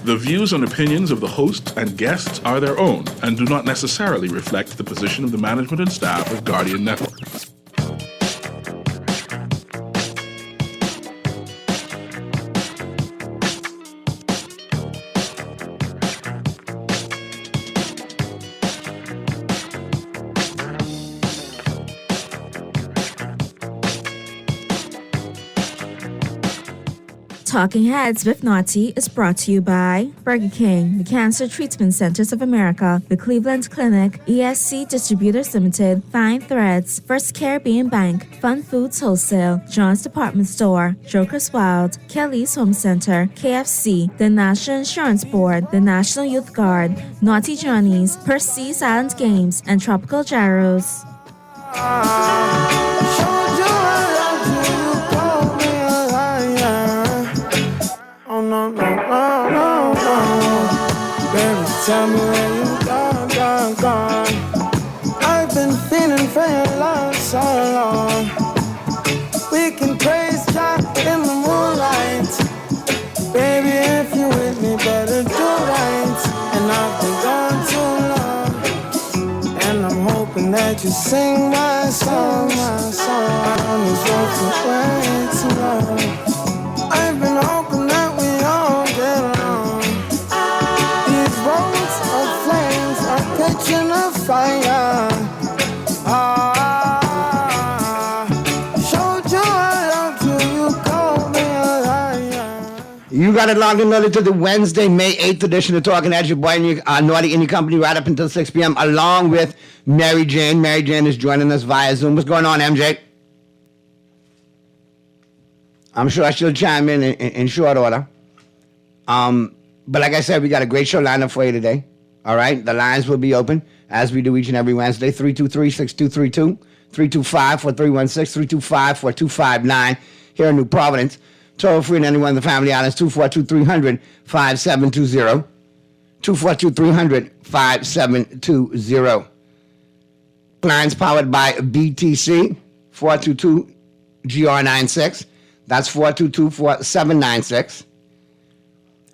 The views and opinions of the host and guests are their own and do not necessarily reflect the position of the management and staff of Guardian Network. Talking Heads with Naughty is brought to you by Burger King, the Cancer Treatment Centers of America, the Cleveland Clinic, ESC Distributors Limited, Fine Threads, First Caribbean Bank, Fun Foods Wholesale, John's Department Store, Joker's Wild, Kelly's Home Center, KFC, the National Insurance Board, the National Youth Guard, Naughty Johnny's, Percy's Island Games, and Tropical Gyros. Tell me where you gone. I've been feeling for your love so long. We can praise God in the moonlight. Baby, if you're with me, better do right. And I've been gone too long. And I'm hoping that you sing my song. On this road for way too long. I've been hoping that we all get along. These roads of flames are catching a fire. Showed you I love you, you called me a liar. You got it logged and loaded to the Wednesday, May 8th edition of Talking Heads. Your boy Naughty in your company right up until 6 p.m. along with Mary Jane. Mary Jane is joining us via Zoom. What's going on, MJ? I'm sure she'll chime in short order. But like I said, we got a great show lined up for you today. All right? The lines will be open, as we do each and every Wednesday, 323-6232, 325-4316, 325-4259 here in New Providence. Toll free to anyone in the family islands, 242-300-5720, 242-300-5720. Lines powered by BTC, 422-GR96. That's 422-4796.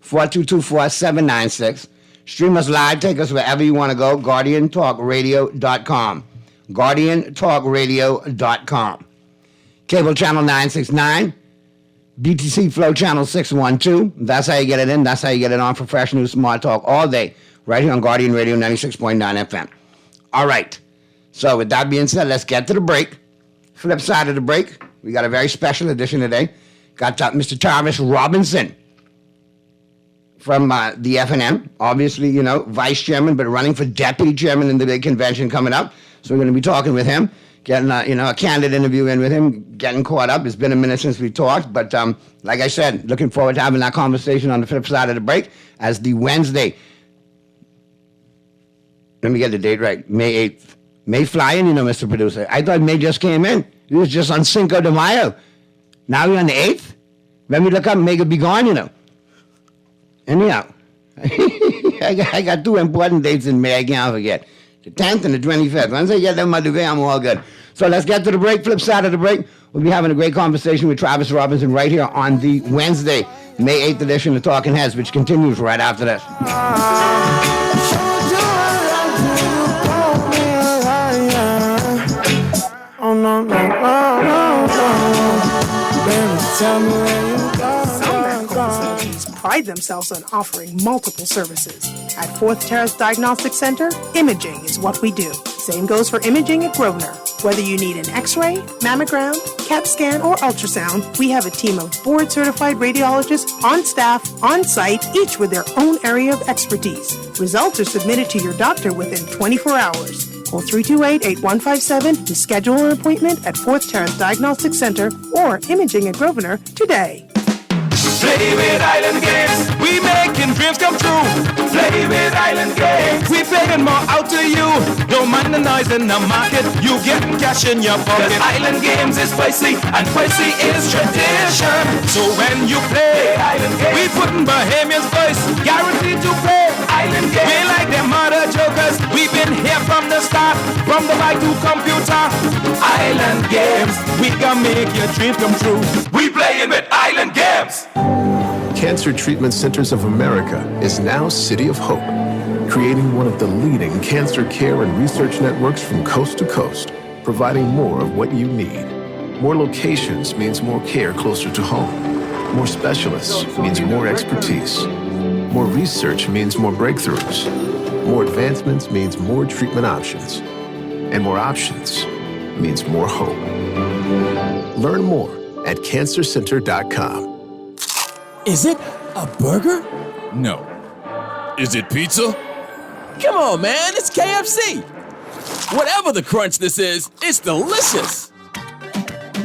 422-4796. Stream us live. Take us wherever you want to go. GuardianTalkRadio.com. GuardianTalkRadio.com. Cable channel 969. BTC Flow channel 612. That's how you get it in. That's how you get it on for fresh news, smart talk all day. Right here on Guardian Radio 96.9 FM. All right. So with that being said, let's get to the break. Flip side of the break, we got a very special edition today. Got Mr. Thomas Robinson from the FNM. Obviously, you know, vice chairman, but running for deputy chairman in the big convention coming up. So we're going to be talking with him, getting a candid interview in with him, getting caught up. It's been a minute since we talked, but like I said, looking forward to having that conversation on the flip side of the break as the Wednesday. Let me get the date right. May 8th. May flying, you know, Mr. Producer. I thought May just came in. It was just on Cinco de Mayo. Now we're on the 8th. Let me look up, May could be gone, you know. Anyhow, I got two important dates in May I can't forget. The 10th and the 25th. Once I get them out of the way, I'm all good. So let's get to the break. Flip side of the break. We'll be having a great conversation with Travis Robinson right here on the Wednesday, May 8th edition of Talking Heads, which continues right after this. Oh, no. Baby, tell me where you Some medical facilities pride themselves on offering multiple services. At Fourth Terrace Diagnostic Center, imaging is what we do. Same goes for imaging at Grosvenor. Whether you need an X-ray, mammogram, CAT scan, or ultrasound, we have a team of board-certified radiologists on staff, on site, each with their own area of expertise. Results are submitted to your doctor within 24 hours. Call 328-8157 to schedule an appointment at Fourth Terrace Diagnostic Center or Imaging at Grosvenor today. Play with Island Games, we making dreams come true. Play with Island Games, we paying more out to you. Don't mind the noise in the market, you getting cash in your pocket. 'Cause Island Games is spicy, and spicy is tradition. So when you play Island Games, we putting Bahamians first, guaranteed to play Island Games. We like them mother jokers, we've been here from the start, from the bike to computer. Island Games, we gonna make your dreams come true. We playing with Island Games. Cancer Treatment Centers of America is now City of Hope, creating one of the leading cancer care and research networks from coast to coast, providing more of what you need. More locations means more care closer to home. More specialists means more expertise. More research means more breakthroughs. More advancements means more treatment options. And more options means more hope. Learn more at cancercenter.com. Is it a burger? No. Is it pizza? Come on, man, it's KFC. Whatever the crunch this is, it's delicious.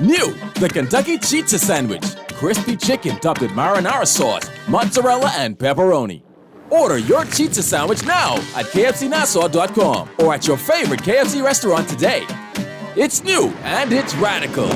New, the Kentucky Chizza Sandwich. Crispy chicken topped with marinara sauce, mozzarella, and pepperoni. Order your Chizza Sandwich now at kfcnassau.com or at your favorite KFC restaurant today. It's new and it's radical.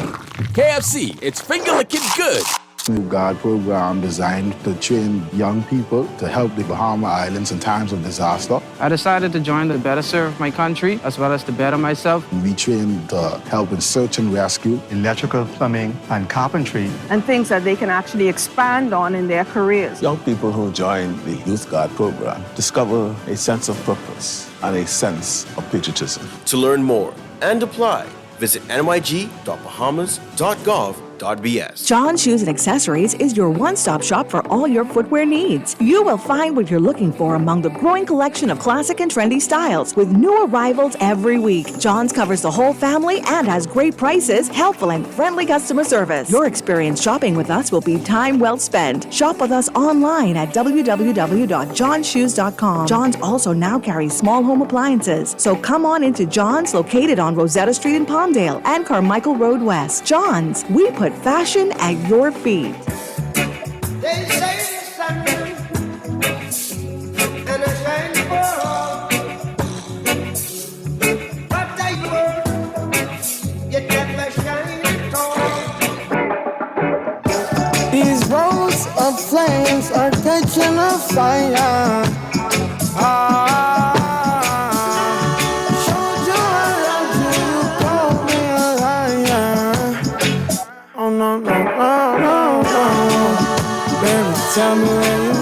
KFC, it's finger-licking good. New God program designed to train young people to help the Bahama Islands in times of disaster. I decided to join to better serve my country as well as to better myself. We train to help in search and rescue, electrical, plumbing, and carpentry. And things that they can actually expand on in their careers. Young people who join the Youth Guard program discover a sense of purpose and a sense of patriotism. To learn more and apply, visit nyg.bahamas.gov.bs. John Shoes and Accessories is your one-stop shop for all your footwear needs. You will find what you're looking for among the growing collection of classic and trendy styles with new arrivals every week. John's covers the whole family and has great prices, helpful and friendly customer service. Your experience shopping with us will be time well spent. Shop with us online at www.johnshoes.com. John's also now carries small home appliances. So come on into John's, located on Rosetta Street in Palmdale and Carmichael Road West. John's, we put fashion at your feet. They say the sun and a shine for all. But I work, you never shine at all. These roads of flames are catching a fire. Tell me where you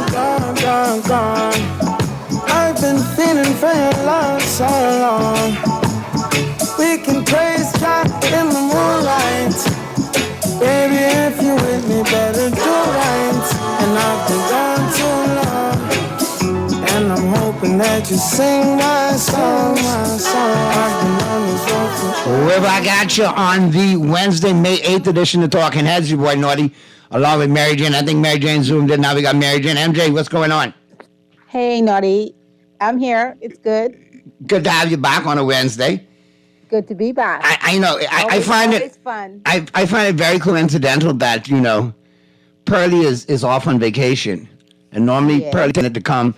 gone. I've been feeling for your love so long. We can praise God in the moonlight. Baby, if you with me, better do right. And I've been gone too long. And I'm hoping that you sing my song. I've been on this road for Wherever I got you on the Wednesday, May 8th edition of Talking Heads, your boy Naughty, along with Mary Jane. I think Mary Jane zoomed in. Now we got Mary Jane. MJ, what's going on? Hey, Naughty. I'm here. It's good. Good to have you back on a Wednesday. Good to be back. I know. I find it fun. I find it very coincidental that, Pearlie is off on vacation. And normally Pearlie tended to come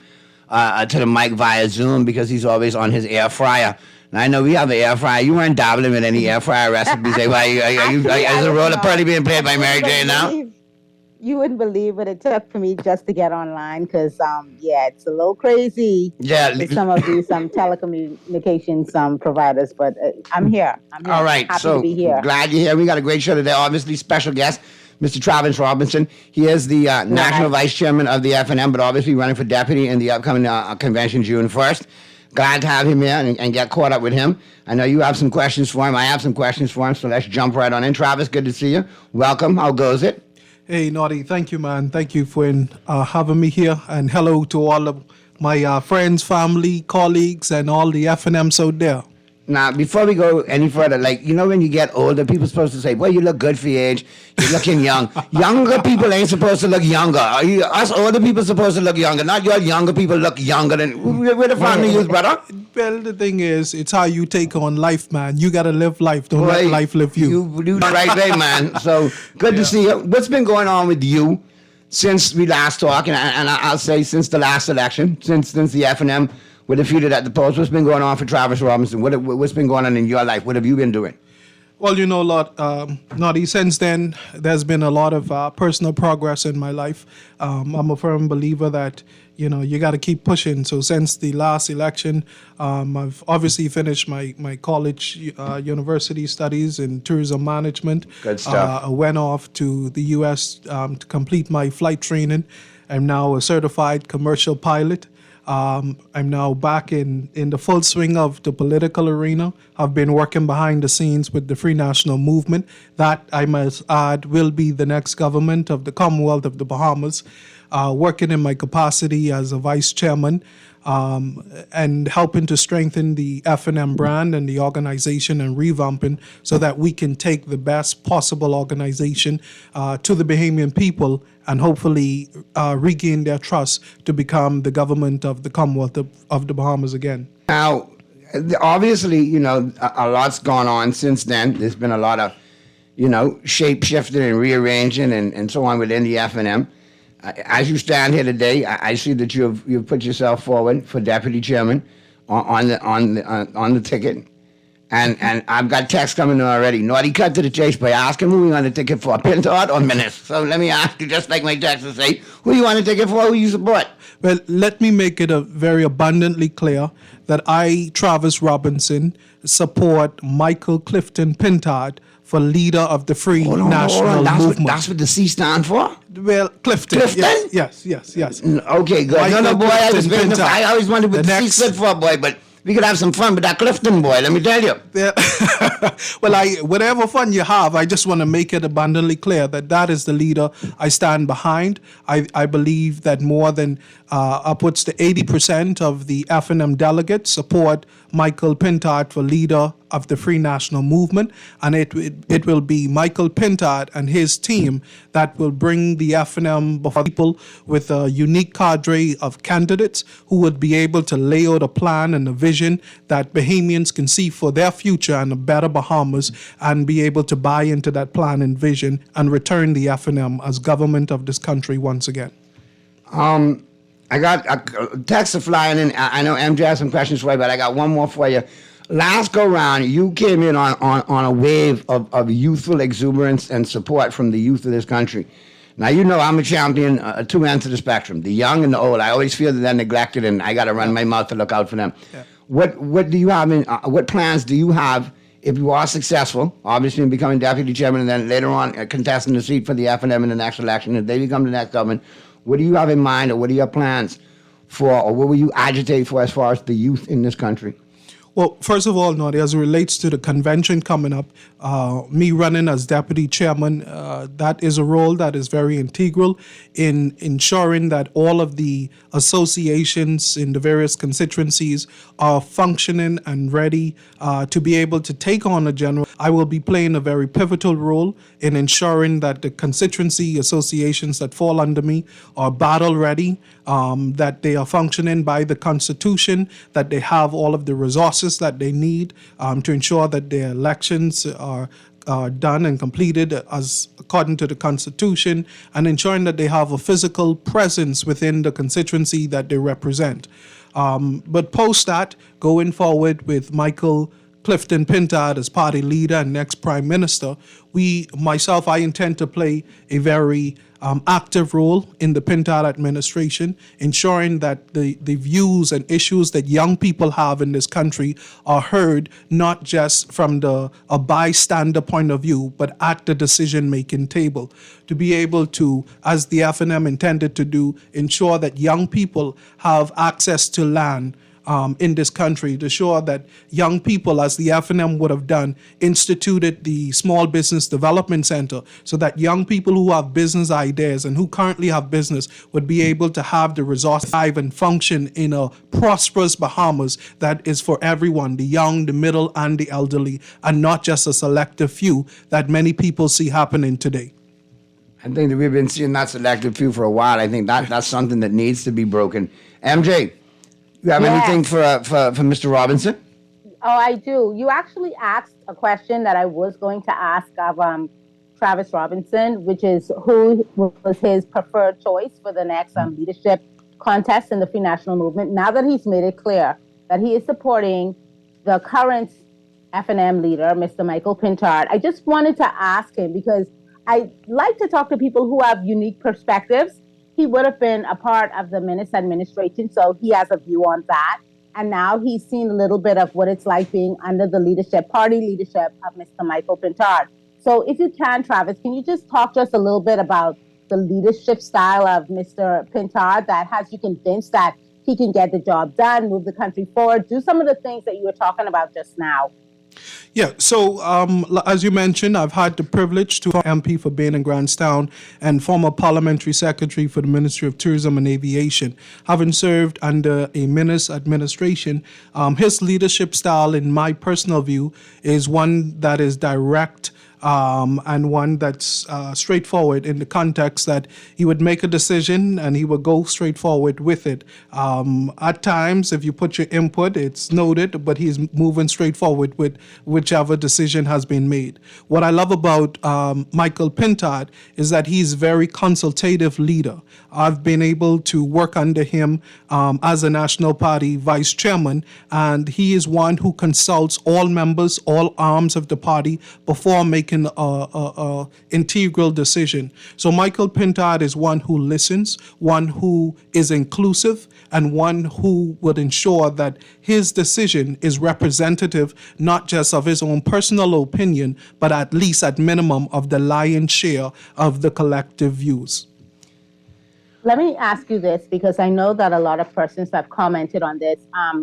to the mic via Zoom because he's always on his air fryer. And I know we have an air fryer. You weren't dabbling with any air fryer recipes. Is the role of Pearlie being played by Mary Jane now? You wouldn't believe what it took for me just to get online because, it's a little crazy with some of these telecommunications providers, but I'm here. All right, happy so to be here. Glad you're here. We got a great show today. Obviously, special guest, Mr. Travis Robinson. He is the national vice chairman of the FNM, but obviously running for deputy in the upcoming convention June 1st. Glad to have him here and get caught up with him. I know you have some questions for him. I have some questions for him, so let's jump right on in. Travis, good to see you. Welcome. How goes it? Hey, Naughty. Thank you, man. Thank you for having me here. And hello to all of my friends, family, colleagues, and all the FNMs out there. Now, before we go any further, when you get older, people are supposed to say, well, you look good for your age. You're looking young. Younger people ain't supposed to look younger. Us older people supposed to look younger. Not your younger people look younger than... We're the family youth, brother. Well, the thing is, it's how you take on life, man. You got to live life. Don't let life live you. You do the right way, man. So, good to see you. What's been going on with you since we last talked? And I'll say since the last election, since the FNM were defeated at the polls. What's been going on for Travis Robinson? What's been going on in your life? What have you been doing? Well, Naughty, since then, there's been a lot of personal progress in my life. I'm a firm believer that, you got to keep pushing. So since the last election, I've obviously finished my college university studies in tourism management. Good stuff. I went off to the U.S. To complete my flight training. I'm now a certified commercial pilot. I'm now back in the full swing of the political arena. I've been working behind the scenes with the Free National Movement. That, I must add, will be the next government of the Commonwealth of the Bahamas. Working in my capacity as a vice chairman and helping to strengthen the F&M brand and the organization and revamping so that we can take the best possible organization to the Bahamian people and hopefully regain their trust to become the government of the Commonwealth of the Bahamas again. Now, obviously, a lot's gone on since then. There's been a lot of, shape-shifting and rearranging and so on within the F&M. As you stand here today, I see that you've put yourself forward for deputy chairman on the ticket, and I've got text coming in already. Naughty cut to the chase by asking who you on the ticket for, Pintard or Menace. So let me ask you, just like my text to say, who you on the ticket for? Who you support? Well, let me make it very abundantly clear that I, Travis Robinson, support Michael Clifton Pintard for leader of the Free National Movement. That's what the C stand for? Well, Clifton. Clifton? Yes. Okay, good. Michael boy, I always wondered what the next- C stood for, boy, but we could have some fun with that Clifton boy, let me tell you. Yeah. Well, whatever fun you have, I just want to make it abundantly clear that is the leader I stand behind. I believe that more than upwards to 80% of the F&M delegates support Michael Pintard for leader of the Free National Movement, and it will be Michael Pintard and his team that will bring the F&M before people with a unique cadre of candidates who would be able to lay out a plan and a vision that Bahamians can see for their future and a better Bahamas, and be able to buy into that plan and vision and return the F&M as government of this country once again. I got a text flying in. I know MJ has some questions for you, but I got one more for you. Last go round, you came in on a wave of youthful exuberance and support from the youth of this country. Now, I'm a champion at two ends of the spectrum, the young and the old. I always feel that they're neglected, and I got to run my mouth to look out for them. Yeah. What do you have what plans do you have if you are successful, obviously in becoming deputy chairman and then later on contesting the seat for the F&M in the next election, if they become the next government? What do you have in mind, or what are your plans for, or what will you agitate for as far as the youth in this country? Well, first of all, Naughty, as it relates to the convention coming up, me running as deputy chairman, that is a role that is very integral in ensuring that all of the associations in the various constituencies are functioning and ready to be able to take on a general. I will be playing a very pivotal role in ensuring that the constituency associations that fall under me are battle ready, that they are functioning by the Constitution, that they have all of the resources that they need to ensure that their elections are done and completed as according to the Constitution, and ensuring that they have a physical presence within the constituency that they represent. But post that, going forward with Michael Clifton Pintard as party leader and next prime minister, I intend to play a very active role in the Pintard administration, ensuring that the views and issues that young people have in this country are heard, not just from a bystander point of view, but at the decision-making table. To be able to, as the F&M intended to do, ensure that young people have access to land in this country, to ensure that young people, as the F&M would have done, instituted the Small Business Development Center, so that young people who have business ideas and who currently have business would be able to have the resource to thrive and function in a prosperous Bahamas that is for everyone, the young, the middle, and the elderly, and not just a selective few that many people see happening today. I think that we've been seeing that selective few for a while. I think that's something that needs to be broken. MJ, you have anything for Mr. Robinson? Oh, I do. You actually asked a question that I was going to ask of Travis Robinson, which is who was his preferred choice for the next leadership contest in the Free National Movement. Now that he's made it clear that he is supporting the current F&M leader, Mr. Michael Pintard. I just wanted to ask him because I like to talk to people who have unique perspectives. He would have been a part of the Minnis administration, so he has a view on that. And now he's seen a little bit of what it's like being under the party leadership of Mr. Michael Pintard. So if you can, Travis, can you just talk to us a little bit about the leadership style of Mr. Pintard that has you convinced that he can get the job done, move the country forward, do some of the things that you were talking about just now? Yeah, so as you mentioned, I've had the privilege to be MP for Bain and Grantstown and former parliamentary secretary for the Ministry of Tourism and Aviation. Having served under a Minnis administration, his leadership style, in my personal view, is one that is direct and one that's straightforward in the context that he would make a decision and he would go straight forward with it. At times, if you put your input, it's noted, but he's moving straight forward with whichever decision has been made. What I love about Michael Pintard is that he's a very consultative leader. I've been able to work under him as a National Party vice chairman, and he is one who consults all members, all arms of the party before making a integral decision. So Michael Pintard is one who listens, one who is inclusive, and one who would ensure that his decision is representative not just of his own personal opinion, but at least at minimum of the lion's share of the collective views. Let me ask you this, because I know that a lot of persons have commented on this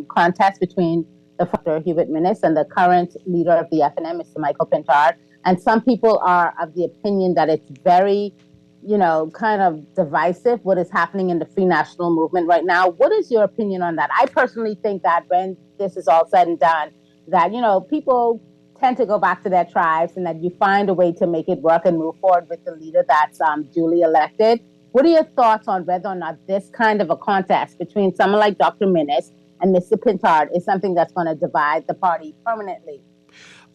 contest between the Dr. Hubert Minnis and the current leader of the F&M, Mr. Michael Pintard. And some people are of the opinion that it's very, kind of divisive what is happening in the Free National Movement right now. What is your opinion on that? I personally think that when this is all said and done, that, people tend to go back to their tribes and that you find a way to make it work and move forward with the leader that's duly elected. What are your thoughts on whether or not this kind of a contest between someone like Dr. Minnis and Mr. Pintard is something that's going to divide the party permanently?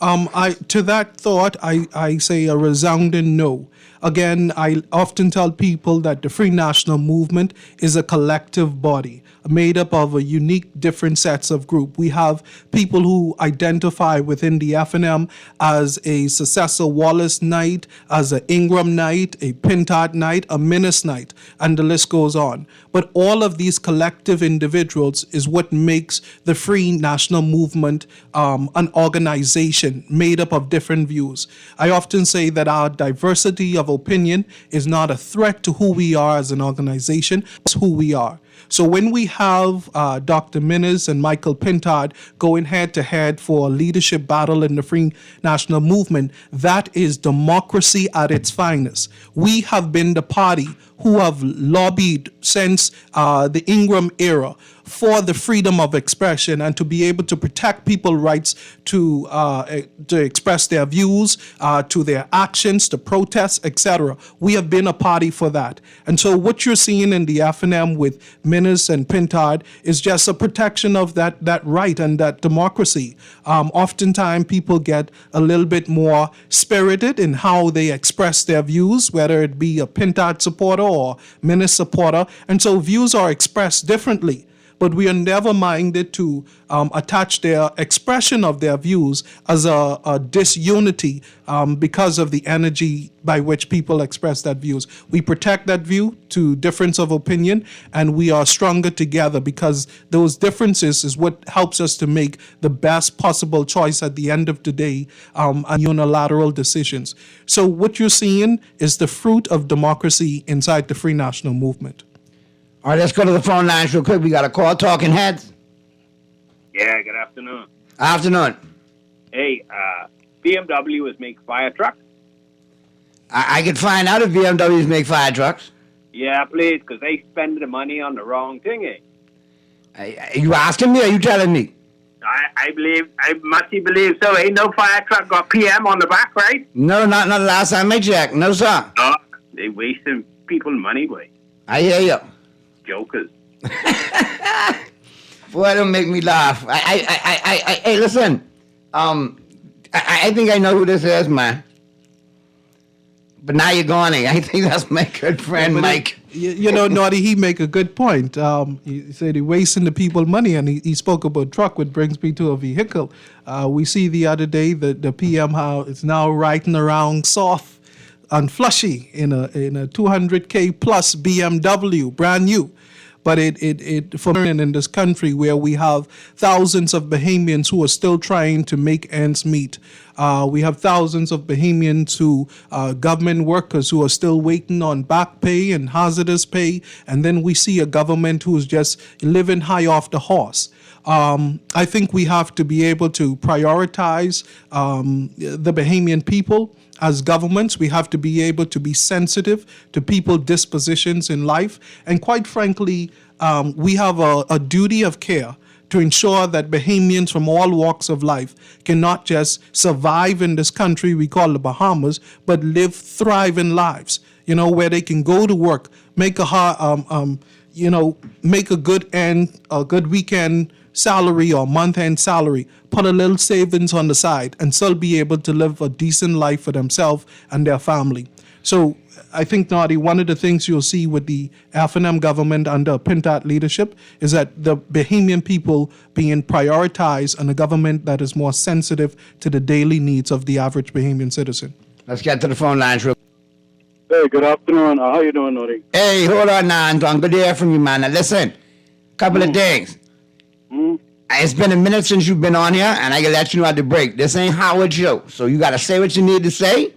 To that thought, I say a resounding no. Again, I often tell people that the Free National Movement is a collective body made up of a unique different sets of group. We have people who identify within the F&M as a Successor Wallace Knight, as a Ingram Knight, a Pintard Knight, a Minnis Knight, and the list goes on. But all of these collective individuals is what makes the Free National Movement an organization made up of different views. I often say that our diversity of opinion is not a threat to who we are as an organization, it's who we are. So when we have Dr. Minnis and Michael Pintard going head-to-head for a leadership battle in the Free National Movement, that is democracy at its finest. We have been the party who have lobbied since the Ingram era for the freedom of expression and to be able to protect people's rights to express their views, to their actions, to protest, etc. We have been a party for that. And so what you're seeing in the F&M with Minnis and Pintard is just a protection of that right and that democracy. Oftentimes people get a little bit more spirited in how they express their views, whether it be a Pintard supporter or Minnis supporter. And so views are expressed differently. But we are never minded to attach their expression of their views as a disunity because of the energy by which people express that views. We protect that view to difference of opinion, and we are stronger together because those differences is what helps us to make the best possible choice at the end of the day and unilateral decisions. So what you're seeing is the fruit of democracy inside the Free National Movement. All right, let's go to the phone lines real quick. We got a call, Talking Heads. Yeah, good afternoon. Afternoon. Hey, BMW is make fire trucks? I can find out if BMWs make fire trucks. Yeah, please, because they spend the money on the wrong thing, Are you asking me or are you telling me? I must believe so. Ain't no fire truck got PM on the back, right? No, not the last time I checked. No, sir. No, they wasting people's money, boy. I hear you. Jokers. Boy, don't make me laugh. Hey, listen. I think I know who this is, man. But now you're gone. I think that's my good friend, Mike. You know, Naughty, he make a good point. He said he wasting the people money, and he spoke about truck, which brings me to a vehicle. We see the other day the PM how it's now riding around soft and flushy in a 200K plus BMW, brand new. But it for in this country where we have thousands of Bahamians who are still trying to make ends meet. We have thousands of Bahamians who government workers who are still waiting on back pay and hazardous pay, and then we see a government who's just living high off the horse. I think we have to be able to prioritize the Bahamian people. As governments, we have to be able to be sensitive to people's dispositions in life. And quite frankly, we have a duty of care to ensure that Bahamians from all walks of life can not just survive in this country we call the Bahamas, but live thriving lives, you know, where they can go to work, make a make a good weekend salary or month-end salary, put a little savings on the side, and still be able to live a decent life for themselves and their family. So I think, Naughty, one of the things you'll see with the F&M government under Pintat leadership is that the Bahamian people being prioritized and a government that is more sensitive to the daily needs of the average Bahamian citizen. Let's get to the phone lines real. Hey, good afternoon. How you doing, Naughty? Hey, hold on now, Anton. Good to hear from you, man. Now, listen, couple of things. It's been a minute since you've been on here, and I can let you know at the break. This ain't Howard Show, so you got to say what you need to say,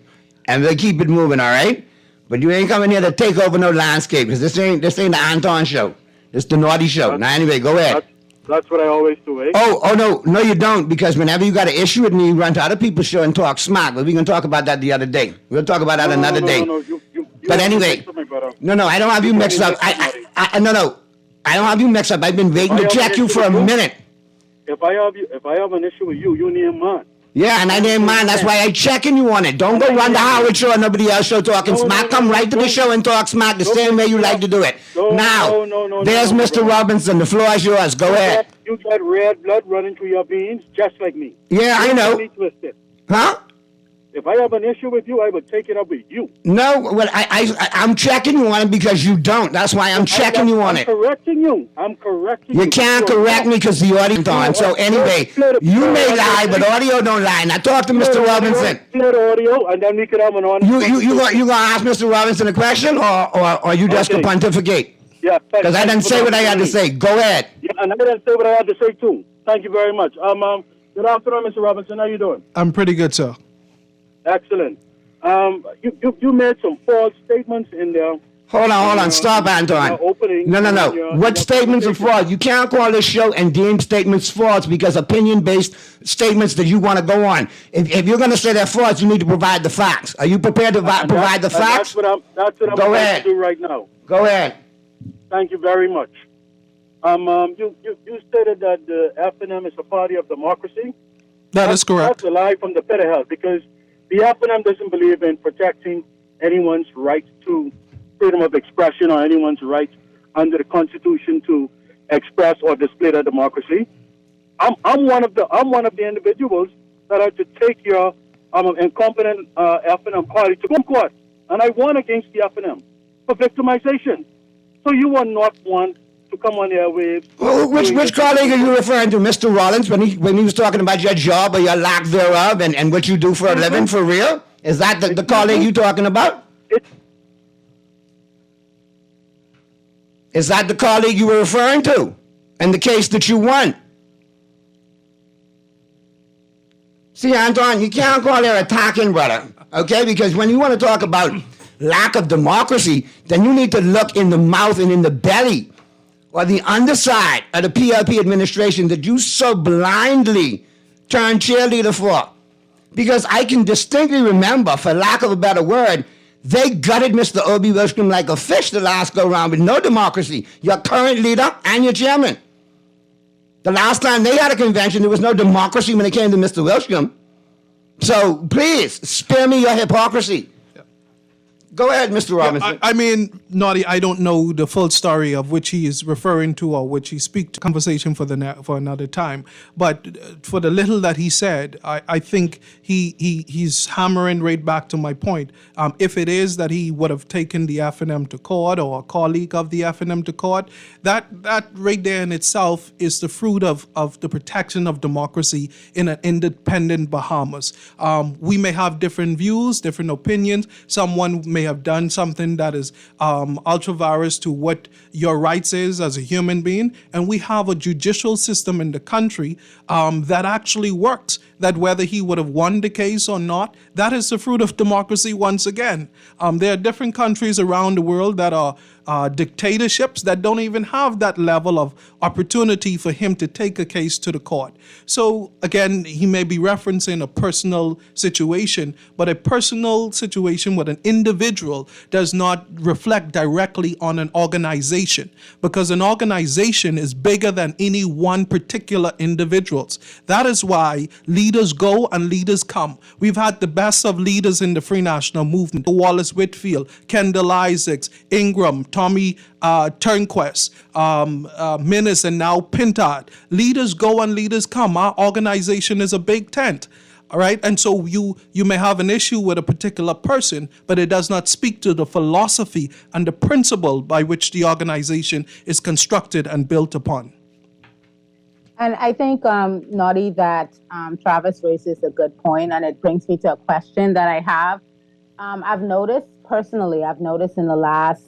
and we'll keep it moving, all right? But you ain't coming here to take over no landscape, because this ain't the Anton Show. It's the Naughty Show. Now, anyway, go ahead. That's what I always do, eh? Oh, no, you don't, because whenever you got an issue with me, you run to other people's show and talk smack. But we can talk about that the other day. We'll talk about that another day. But anyway, no, I don't have you mixed up. I don't have you mixed up. I've been waiting to check you for a minute. If I have an issue with you, you name mine. Yeah, and I name mine. That's why I'm checking you on it. Don't go run the Howard Show or nobody else show talking smack. Come right to the show and talk smack the same way you like to do it. Now, there's Mr. Robinson. The floor is yours. Go ahead. You got red blood running through your veins, just like me. Yeah, I know. Huh? If I have an issue with you, I would take it up with you. No, well, I'm checking you on it because you don't. That's why I'm checking you on it. I'm correcting you. You can't correct me because the audio on. So anyway, you may lie, but audio don't lie. Now talk to Mr. Robinson. Split audio, and then we could have an audio. You gonna ask Mr. Robinson a question, or you just gonna pontificate? Yeah. Because I didn't say what I had to say. Go ahead. Yeah, and I didn't say what I had to say too. Thank you very much. Good afternoon, Mr. Robinson. How you doing? I'm pretty good, sir. Excellent. You made some false statements in there. Hold on. Stop, Anton. No. What statements are false? You can't call this show and deem statements false because opinion-based statements that you want to go on. If you're going to say they're false, you need to provide the facts. Are you prepared to provide the facts? That's what I'm going to do right now. Go ahead. Thank you very much. You stated that the F&M is a party of democracy. That is correct. That's a lie from the pit of hell because the F&M doesn't believe in protecting anyone's right to freedom of expression or anyone's right under the Constitution to express or display their democracy. I'm one of the individuals that are to take your incompetent F&M party to court, and I won against the F&M for victimization. So you will not want to come on airwaves. Which colleague are you referring to, Mr. Rollins, when he was talking about your job or your lack thereof and what you do for a living, for real? Is that the colleague you're talking about? Is that the colleague you were referring to in the case that you won? See, Anton, you can't call her attacking, brother, okay? Because when you want to talk about lack of democracy, then you need to look in the mouth and in the belly or the underside of the PLP administration that you so blindly turn cheerleader for. Because I can distinctly remember, for lack of a better word, they gutted Mr. Obi Wilstrom like a fish the last go-round with no democracy. Your current leader and your chairman. The last time they had a convention, there was no democracy when it came to Mr. Wilstrom. So please, spare me your hypocrisy. Go ahead, Mr. Robinson. I mean, Naughty, I don't know the full story of which he is referring to or which he speaks to. Conversation for another time. But for the little that he said, I think he's hammering right back to my point. If it is that he would have taken the FNM to court or a colleague of the FNM to court, that right there in itself is the fruit of the protection of democracy in an independent Bahamas. We may have different views, different opinions. Someone may have done something that is ultra-virus to what your rights is as a human being, and we have a judicial system in the country that actually works, that whether he would have won the case or not, that is the fruit of democracy once again. There are different countries around the world that are dictatorships that don't even have that level of opportunity for him to take a case to the court. So again, he may be referencing a personal situation, but a personal situation with an individual does not reflect directly on an organization, because an organization is bigger than any one particular individuals. That is why leaders go and leaders come. We've had the best of leaders in the Free National Movement: Wallace Whitfield, Kendall Isaacs, Ingram, Tommy Turnquest, Minnis, and now Pintard. Leaders go and leaders come. Our organization is a big tent. All right. And so you may have an issue with a particular person, but it does not speak to the philosophy and the principle by which the organization is constructed and built upon. And I think, Naughty, that Travis raises a good point, and it brings me to a question that I have. I've noticed in the last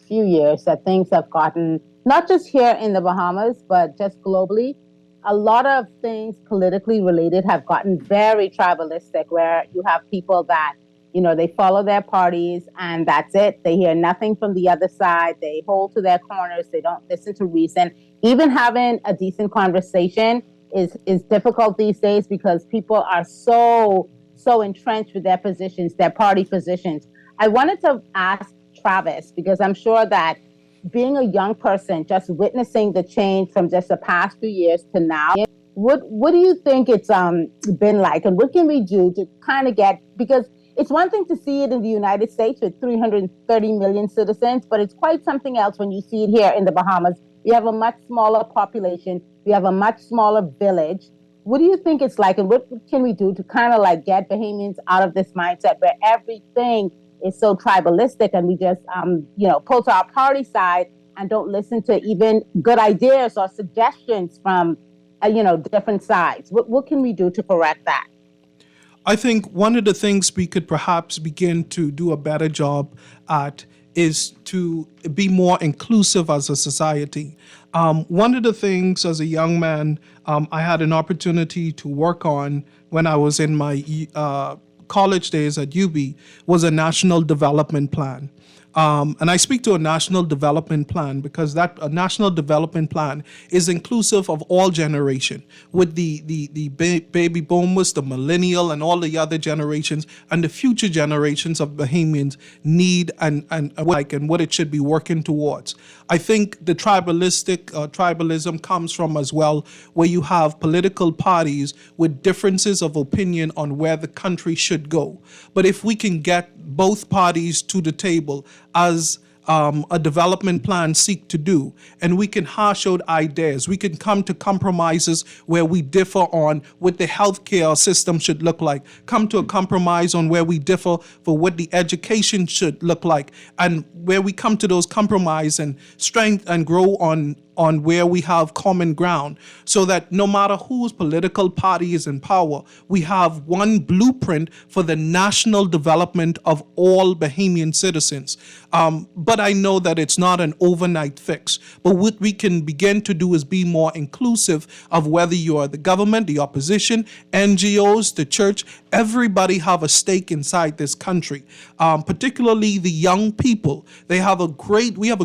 few years that things have gotten, not just here in the Bahamas, but just globally, a lot of things politically related have gotten very tribalistic, where you have people that, they follow their parties and that's it. They hear nothing from the other side. They hold to their corners. They don't listen to reason. Even having a decent conversation is difficult these days, because people are so entrenched with their positions, their party positions. I wanted to ask Travis, because I'm sure that being a young person, just witnessing the change from just the past few years to now, what do you think it's been like, and what can we do to kind of get, because it's one thing to see it in the United States with 330 million citizens, but it's quite something else when you see it here in the Bahamas. We have a much smaller population. We have a much smaller village. What do you think it's like, and what can we do to kind of like get Bahamians out of this mindset where everything is so tribalistic, and we just, pull to our party side and don't listen to even good ideas or suggestions from, different sides? What can we do to correct that? I think one of the things we could perhaps begin to do a better job at is to be more inclusive as a society. One of the things as a young man I had an opportunity to work on when I was in my college days at UB was a national development plan. And I speak to a national development plan because a national development plan is inclusive of all generation, with the baby boomers, the millennial, and all the other generations, and the future generations of Bahamians need and what it should be working towards. I think the tribalism comes from as well, where you have political parties with differences of opinion on where the country should go. But if we can get both parties to the table as a development plan seek to do, and we can hash out ideas, we can come to compromises where we differ on what the healthcare system should look like, come to a compromise on where we differ for what the education should look like, and where we come to those compromise and strength and grow on where we have common ground, so that no matter whose political party is in power, we have one blueprint for the national development of all Bahamian citizens. But I know that it's not an overnight fix. But what we can begin to do is be more inclusive of whether you are the government, the opposition, NGOs, the church. Everybody have a stake inside this country, particularly the young people. We have a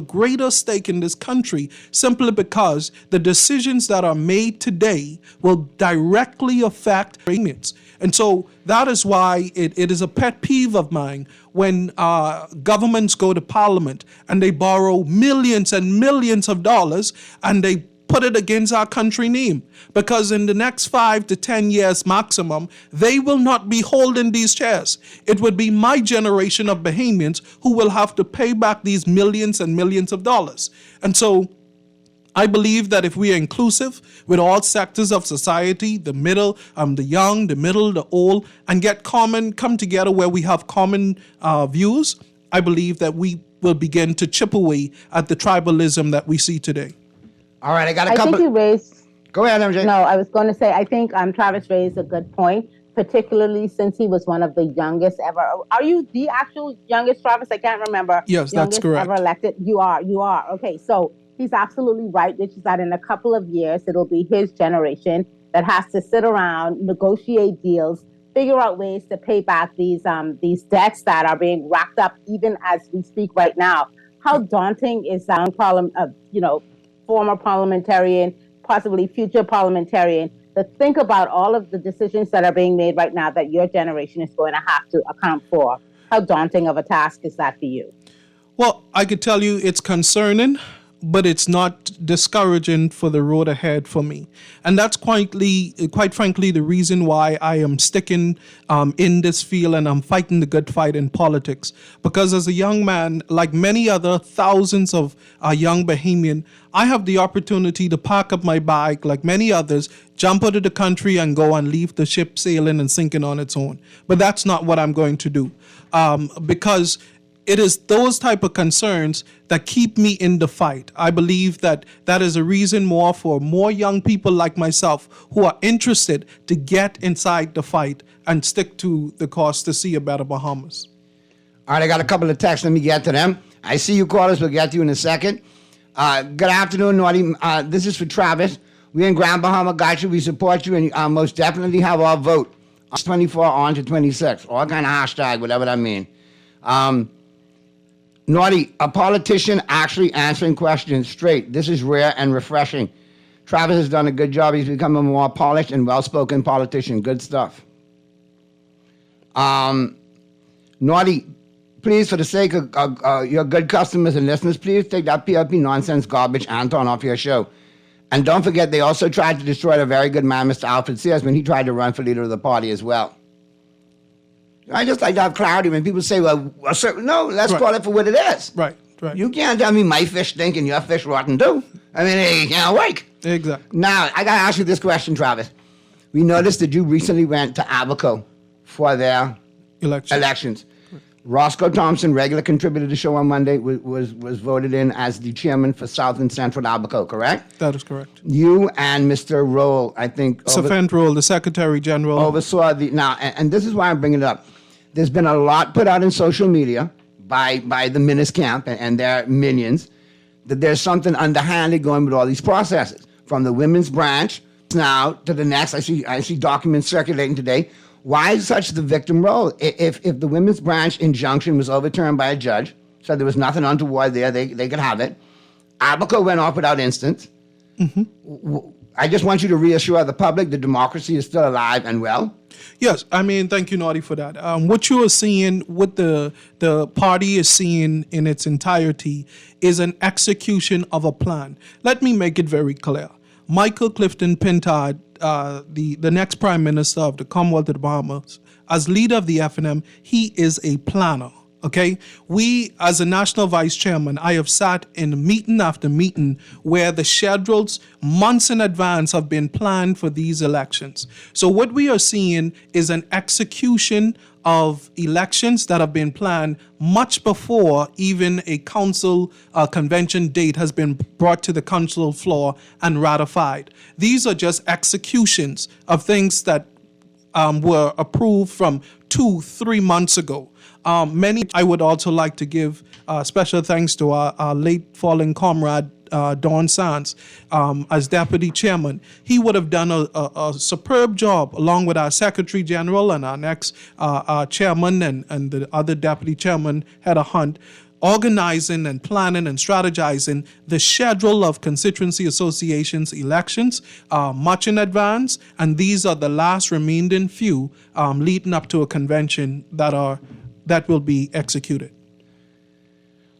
greater stake in this country simply because the decisions that are made today will directly affect Bahamians. And so that is why it is a pet peeve of mine when governments go to Parliament and they borrow millions and millions of dollars and they put it against our country name, because in the next 5 to 10 years maximum, they will not be holding these chairs. It would be my generation of Bahamians who will have to pay back these millions and millions of dollars. And so I believe that if we are inclusive with all sectors of society, the middle, the young, the middle, the old, and come together where we have common views, I believe that we will begin to chip away at the tribalism that we see today. All right, I got a couple. I think you raised. Go ahead, MJ. No, I was going to say, I think Travis raised a good point, particularly since he was one of the youngest ever. Are you the actual youngest, Travis? I can't remember. Yes, that's correct. Ever elected. You are. Okay, so he's absolutely right, which is that in a couple of years, it'll be his generation that has to sit around, negotiate deals, figure out ways to pay back these debts that are being racked up even as we speak right now. How daunting is that, former parliamentarian, possibly future parliamentarian, to think about all of the decisions that are being made right now that your generation is going to have to account for? How daunting of a task is that for you? Well, I could tell you it's concerning, but it's not discouraging for the road ahead for me. And that's quite frankly, the reason why I am sticking in this field and I'm fighting the good fight in politics. Because as a young man, like many other thousands of young Bahamian, I have the opportunity to pack up my bag like many others, jump out of the country and go and leave the ship sailing and sinking on its own. But that's not what I'm going to do. Because it is those type of concerns that keep me in the fight. I believe that is a reason more for more young people like myself who are interested to get inside the fight and stick to the cause to see a better Bahamas. All right, I got a couple of texts. Let me get to them. I see you callers. We'll get to you in a second. Good afternoon, Naughty. This is for Travis. We in Grand Bahama got you. We support you and most definitely have our vote. 24 on to 26. All kind of hashtag, whatever that mean. Naughty, a politician actually answering questions straight. This is rare and refreshing. Travis has done a good job. He's become a more polished and well-spoken politician. Good stuff. Naughty, please, for the sake of your good customers and listeners, please take that PLP nonsense garbage Anton off your show. And don't forget, they also tried to destroy the very good man, Mr. Alfred Sears, when he tried to run for leader of the party as well. I just like to have clarity when people say, well, let's call it for what it is. Right. You can't tell me my fish stink and your fish rotten too. I mean, it can't work. Exactly. Now, I got to ask you this question, Travis. We noticed that you recently went to Abaco for their elections. Roscoe Thompson, regular contributor to the show on Monday, was voted in as the chairman for South and Central Abaco, correct? That is correct. You and Mr. Roll, I think... Safent Roll, the Secretary General. Oversaw now, and this is why I'm bringing it up. There's been a lot put out in social media by the Minis camp and their minions that there's something underhanded going with all these processes. From the women's branch now to the next, I see documents circulating today. Why is such the victim role? If the women's branch injunction was overturned by a judge, so there was nothing untoward there, they could have it. Abaco went off without instance. Mm-hmm. I just want you to reassure the public the democracy is still alive and well. Yes, I mean, thank you, Naughty, for that. What you are seeing, what the party is seeing in its entirety is an execution of a plan. Let me make it very clear. Michael Clifton Pintard, the next Prime Minister of the Commonwealth of the Bahamas, as leader of the FNM, he is a planner. Okay, we as a national vice chairman, I have sat in meeting after meeting where the schedules months in advance have been planned for these elections. So what we are seeing is an execution of elections that have been planned much before even a council convention date has been brought to the council floor and ratified. These are just executions of things that were approved from 2-3 months ago. I would also like to give special thanks to our late fallen comrade, Don Sands, as deputy chairman. He would have done a superb job along with our secretary general and our next chairman and the other deputy chairman, Heather Hunt, organizing and planning and strategizing the schedule of constituency associations elections much in advance. And these are the last remaining few leading up to a convention that will be executed.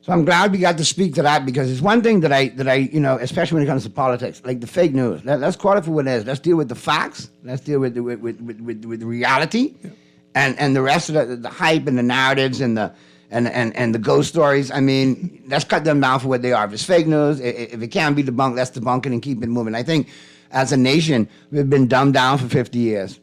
So I'm glad we got to speak to that, because it's one thing that I especially when it comes to politics, like the fake news. Let's call it for what it is. Let's deal with the facts. Let's deal with the reality, and the rest of the hype and the narratives and the ghost stories. I mean, let's cut them down for what they are. If it's fake news, if it can't be debunked, let's debunk it and keep it moving. I think as a nation, we've been dumbed down for 50 years.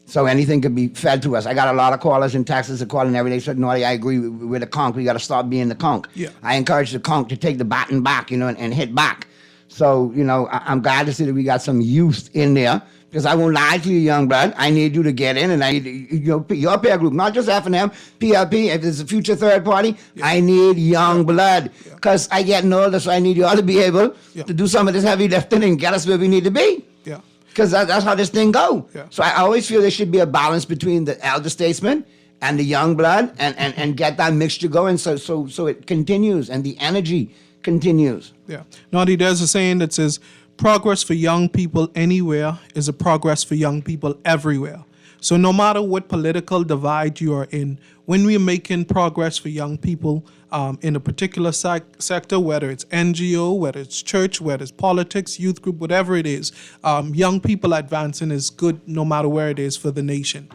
So anything could be fed to us. I got a lot of callers in Texas that calling every day. Said, "Naughty, I agree with the conch. We got to stop being the conch." Yeah. I encourage the conch to take the baton back, and hit back. So, I'm glad to see that we got some youth in there, because I won't lie to you, young blood. I need you to get in, and I need your peer group, not just F&M, PLP. If there's a future third party, I need young blood, because I getting older, so I need you all to be able to do some of this heavy lifting and get us where we need to be. Yeah. Because that's how this thing go. Yeah. So I always feel there should be a balance between the elder statesman and the young blood, and get that mixture going, so it continues and the energy continues. Yeah. Naughty, there's a saying that says, progress for young people anywhere is a progress for young people everywhere. So no matter what political divide you are in, when we're making progress for young people in a particular sector, whether it's NGO, whether it's church, whether it's politics, youth group, whatever it is, young people advancing is good no matter where it is for the nation.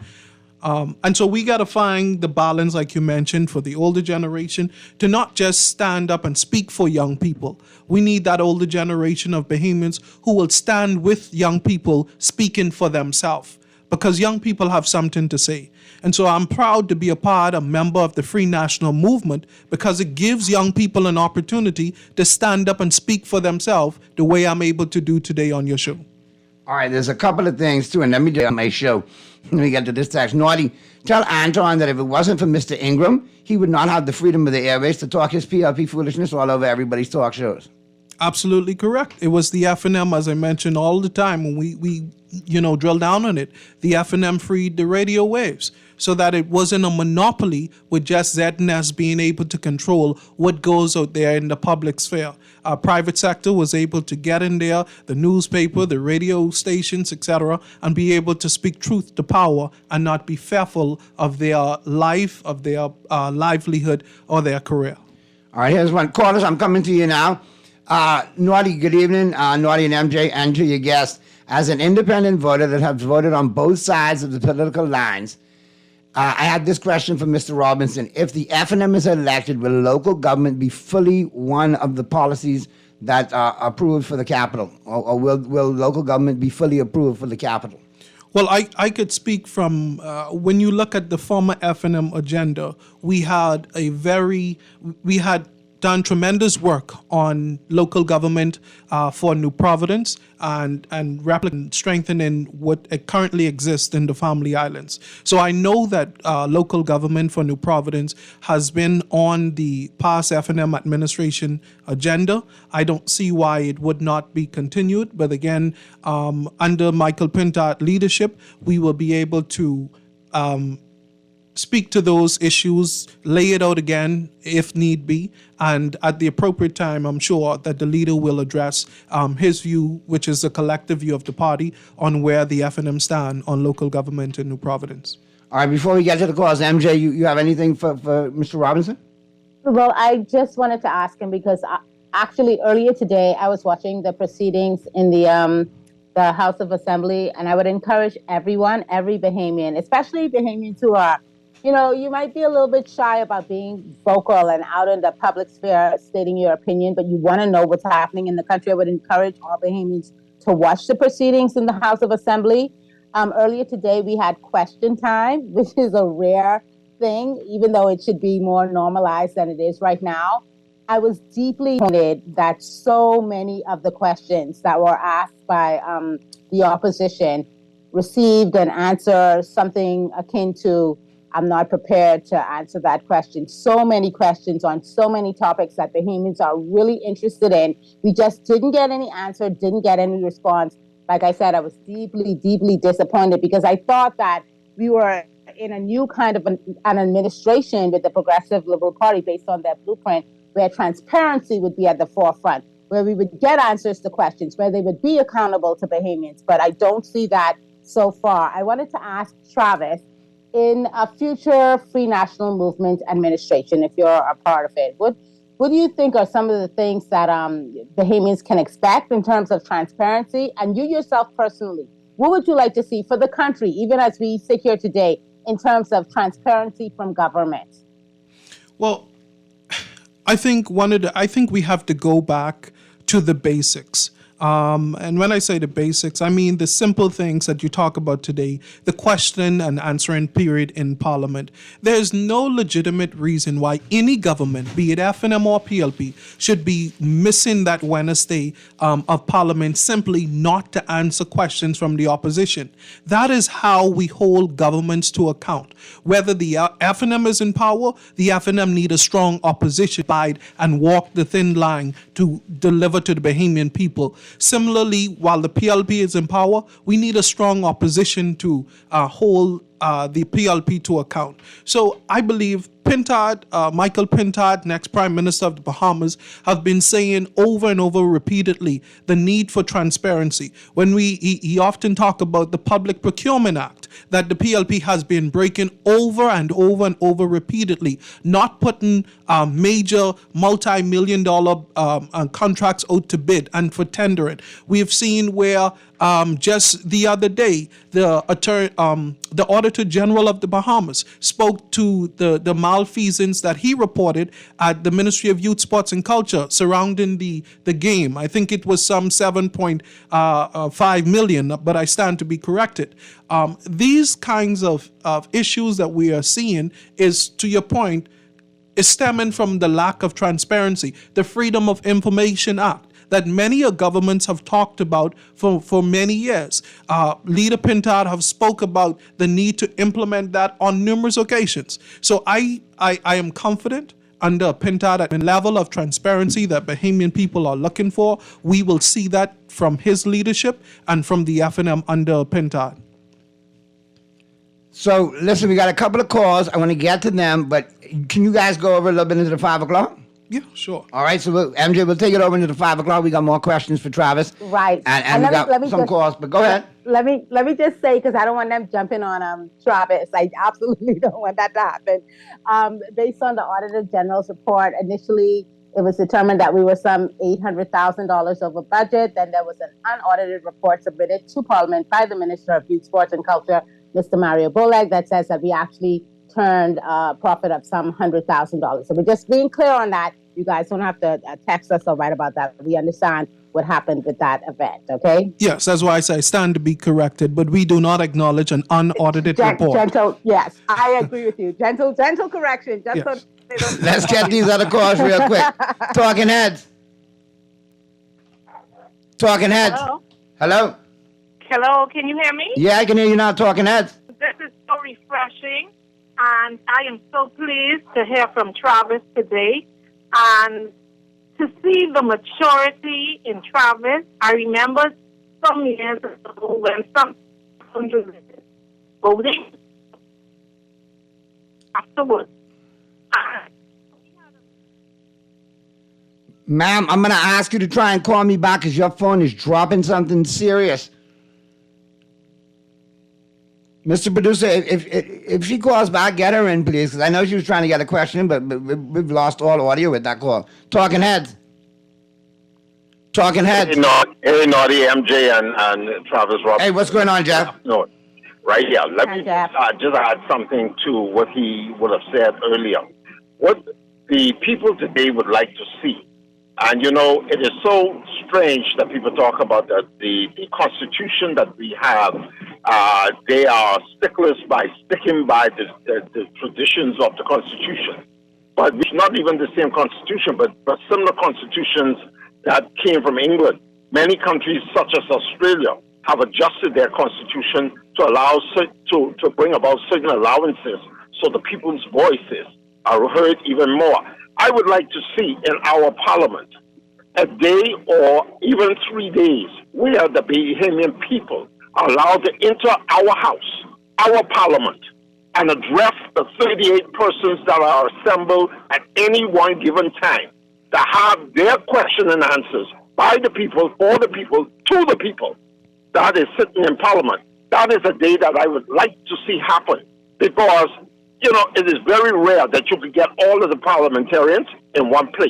And so we got to find the balance, like you mentioned, for the older generation to not just stand up and speak for young people. We need that older generation of Bahamians who will stand with young people speaking for themselves, because young people have something to say. And so I'm proud to be a member of the Free National Movement, because it gives young people an opportunity to stand up and speak for themselves the way I'm able to do today on your show. All right, there's a couple of things, too, and let me do on my show. Let me get to this text. Naughty, tell Anton that if it wasn't for Mr. Ingram, he would not have the freedom of the airways to talk his PLP foolishness all over everybody's talk shows. Absolutely correct. It was the F&M, as I mentioned all the time, when we drill down on it. The F&M freed the radio waves so that it wasn't a monopoly with just ZNS being able to control what goes out there in the public sphere. Our private sector was able to get in there, the newspaper, the radio stations, etc., and be able to speak truth to power and not be fearful of their life, of their livelihood, or their career. All right, here's one. Callers, I'm coming to you now. Naughty, good evening, Naughty and MJ, and to your guest. As an independent voter that has voted on both sides of the political lines, I had this question for Mr. Robinson. If the F&M is elected, will local government be fully one of the policies that are approved for the capital? Or will local government be fully approved for the capital? Well, I could speak from when you look at the former F&M agenda, we had done tremendous work on local government for New Providence and strengthening what currently exists in the Family Islands. So I know that local government for New Providence has been on the past F&M administration agenda. I don't see why it would not be continued. But again, under Michael Pintat leadership, we will be able to speak to those issues, lay it out again if need be, and at the appropriate time, I'm sure that the leader will address his view, which is the collective view of the party, on where the F&M stand on local government in New Providence. All right, before we get to the calls, MJ, you have anything for Mr. Robinson? Well, I just wanted to ask him because actually earlier today I was watching the proceedings in the House of Assembly, and I would encourage everyone, every Bahamian, especially Bahamians who are, you might be a little bit shy about being vocal and out in the public sphere stating your opinion, but you want to know what's happening in the country. I would encourage all Bahamians to watch the proceedings in the House of Assembly. Earlier today, we had question time, which is a rare thing, even though it should be more normalized than it is right now. I was deeply disappointed that so many of the questions that were asked by the opposition received an answer, something akin to, I'm not prepared to answer that question. So many questions on so many topics that Bahamians are really interested in. We just didn't get any answer, didn't get any response. Like I said, I was deeply, deeply disappointed because I thought that we were in a new kind of an administration with the Progressive Liberal Party based on their blueprint, where transparency would be at the forefront, where we would get answers to questions, where they would be accountable to Bahamians. But I don't see that so far. I wanted to ask Travis, in a future Free National Movement administration, if you're a part of it, would what do you think are some of the things that Bahamians can expect in terms of transparency? And you yourself personally, what would you like to see for the country, even as we sit here today, in terms of transparency from government? Well, I think we have to go back to the basics. And when I say the basics, I mean the simple things that you talk about today, the question and answering period in Parliament. There's no legitimate reason why any government, be it FNM or PLP, should be missing that Wednesday of Parliament simply not to answer questions from the opposition. That is how we hold governments to account. Whether the FNM is in power, the FNM need a strong opposition side and walk the thin line to deliver to the Bahamian people. Similarly, while the PLP is in power, we need a strong opposition to hold the PLP to account. So I believe Pintard, Michael Pintard, next Prime Minister of the Bahamas, have been saying over and over repeatedly the need for transparency. When he often talk about the Public Procurement Act that the PLP has been breaking over and over and over repeatedly, not putting major multi-million dollar contracts out to bid and for tendering. We have seen where just the other day, the Auditor General of the Bahamas spoke to the malfeasance that he reported at the Ministry of Youth, Sports and Culture surrounding the game. I think it was some 7.5 million, but I stand to be corrected. These kinds of issues that we are seeing is, to your point, is stemming from the lack of transparency, the Freedom of Information Act that many governments have talked about for many years. Leader Pintard have spoke about the need to implement that on numerous occasions. So I am confident under Pintard at the level of transparency that Bahamian people are looking for. We will see that from his leadership and from the FNM under Pintard. So, listen, we got a couple of calls. I want to get to them, but can you guys go over a little bit into the 5 o'clock? Yeah, sure. All right, so MJ, we'll take it over into the 5 o'clock. We got more questions for Travis. Right. And we got some calls, but go ahead. Let me just say, because I don't want them jumping on Travis. I absolutely don't want that to happen. Based on the Auditor General's report, initially it was determined that we were some $800,000 over budget. Then there was an unaudited report submitted to Parliament by the Minister of Youth, Sports and Culture, Mr. Mario Bolag, that says that we actually turned a profit of some $100,000. So we're just being clear on that. You guys don't have to text us or write about that. We understand what happened with that event, okay? Yes, that's why I say I stand to be corrected, but we do not acknowledge an unaudited report. Gentle, yes, I agree with you. Gentle correction. Just yes. So let's get these other calls real quick. Talking Heads. Hello? Hello? Hello, can you hear me? Yeah, I can hear you now, Talking Heads. This is so refreshing, and I am so pleased to hear from Travis today. And to see the maturity in Travis, I remember some years ago when some voting afterwards. Ma'am, I'm going to ask you to try and call me back because your phone is dropping something serious. Mr. Producer, if she calls back, get her in, please, because I know she was trying to get a question, but we've lost all audio with that call. Talking Heads. Hey, Naughty, MJ, and Travis Robinson. Hey, what's going on, Jeff? No, right here. Let me just add something to what he would have said earlier. What the people today would like to see, and it is so strange that people talk about that the Constitution that we have. They are sticklers by sticking by the traditions of the Constitution. But it's not even the same Constitution, but similar constitutions that came from England. Many countries, such as Australia, have adjusted their constitution to allow to bring about certain allowances so the people's voices are heard even more. I would like to see in our parliament a day or even 3 days where the Bahamian people are allowed to enter our house, our parliament, and address the 38 persons that are assembled at any one given time, to have their question and answers by the people, for the people, to the people that is sitting in parliament. That is a day that I would like to see happen, because, it is very rare that you could get all of the parliamentarians in one place.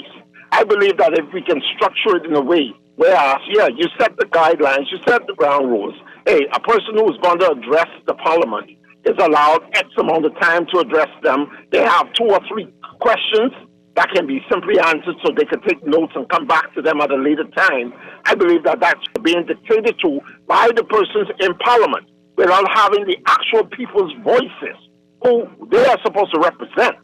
I believe that if we can structure it in a way where, you set the guidelines, you set the ground rules. Hey, a person who is going to address the parliament is allowed X amount of time to address them. They have 2 or 3 questions that can be simply answered so they can take notes and come back to them at a later time. I believe that that's being dictated to by the persons in parliament without having the actual people's voices who they are supposed to represent,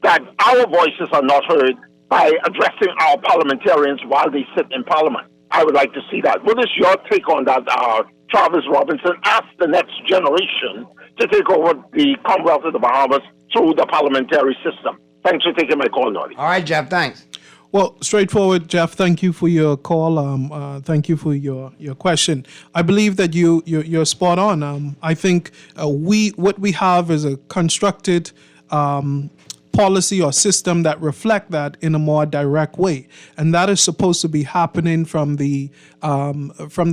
that our voices are not heard by addressing our parliamentarians while they sit in parliament. I would like to see that. What is your take on that, Travis Robinson? Ask the next generation to take over the Commonwealth of the Bahamas through the parliamentary system. Thanks for taking my call, Noddy. All right, Jeff, thanks. Well, straightforward, Jeff. Thank you for your call. Thank you for your question. I believe that you're spot on. I think what we have is a constructed policy or system that reflect that in a more direct way, and that is supposed to be happening from the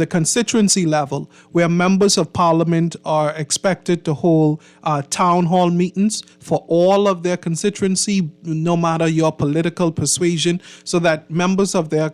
constituency level, where members of parliament are expected to hold town hall meetings for all of their constituency, no matter your political persuasion, so that members of their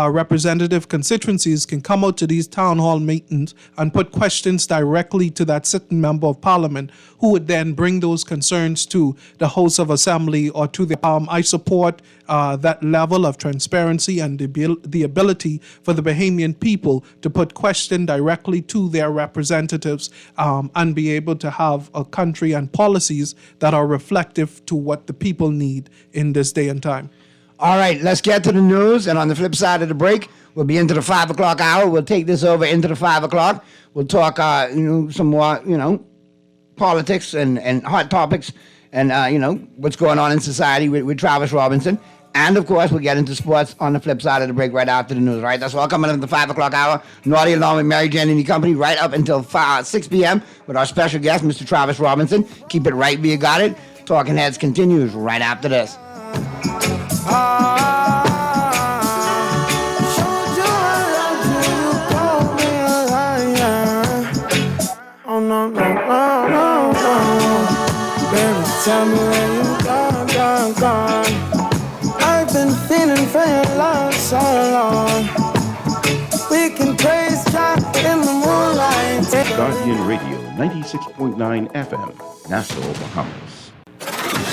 representative constituencies can come out to these town hall meetings and put questions directly to that sitting member of parliament, who would then bring those concerns to the House of Assembly or to the. I support that level of transparency and the ability for the Bahamian people to put question directly to their representatives and be able to have a country and policies that are reflective to what the people need in this day and time. All right, let's get to the news. And on the flip side of the break, we'll be into the 5 o'clock hour. We'll take this over into the 5 o'clock. We'll talk, some more, politics and hot topics and, what's going on in society with Travis Robinson. And, of course, we'll get into sports on the flip side of the break right after the news, right? That's all coming up at the 5 o'clock hour. Naughty along with Mary Jane and the company right up until 6 p.m. with our special guest, Mr. Travis Robinson. Keep it right where you got it. Talking Heads continues right after this. Baby, tell me where you gone. I've been feeling for your love so long. We can praise God in the moonlight. Guardian Radio, 96.9 FM, Nassau, Bahamas.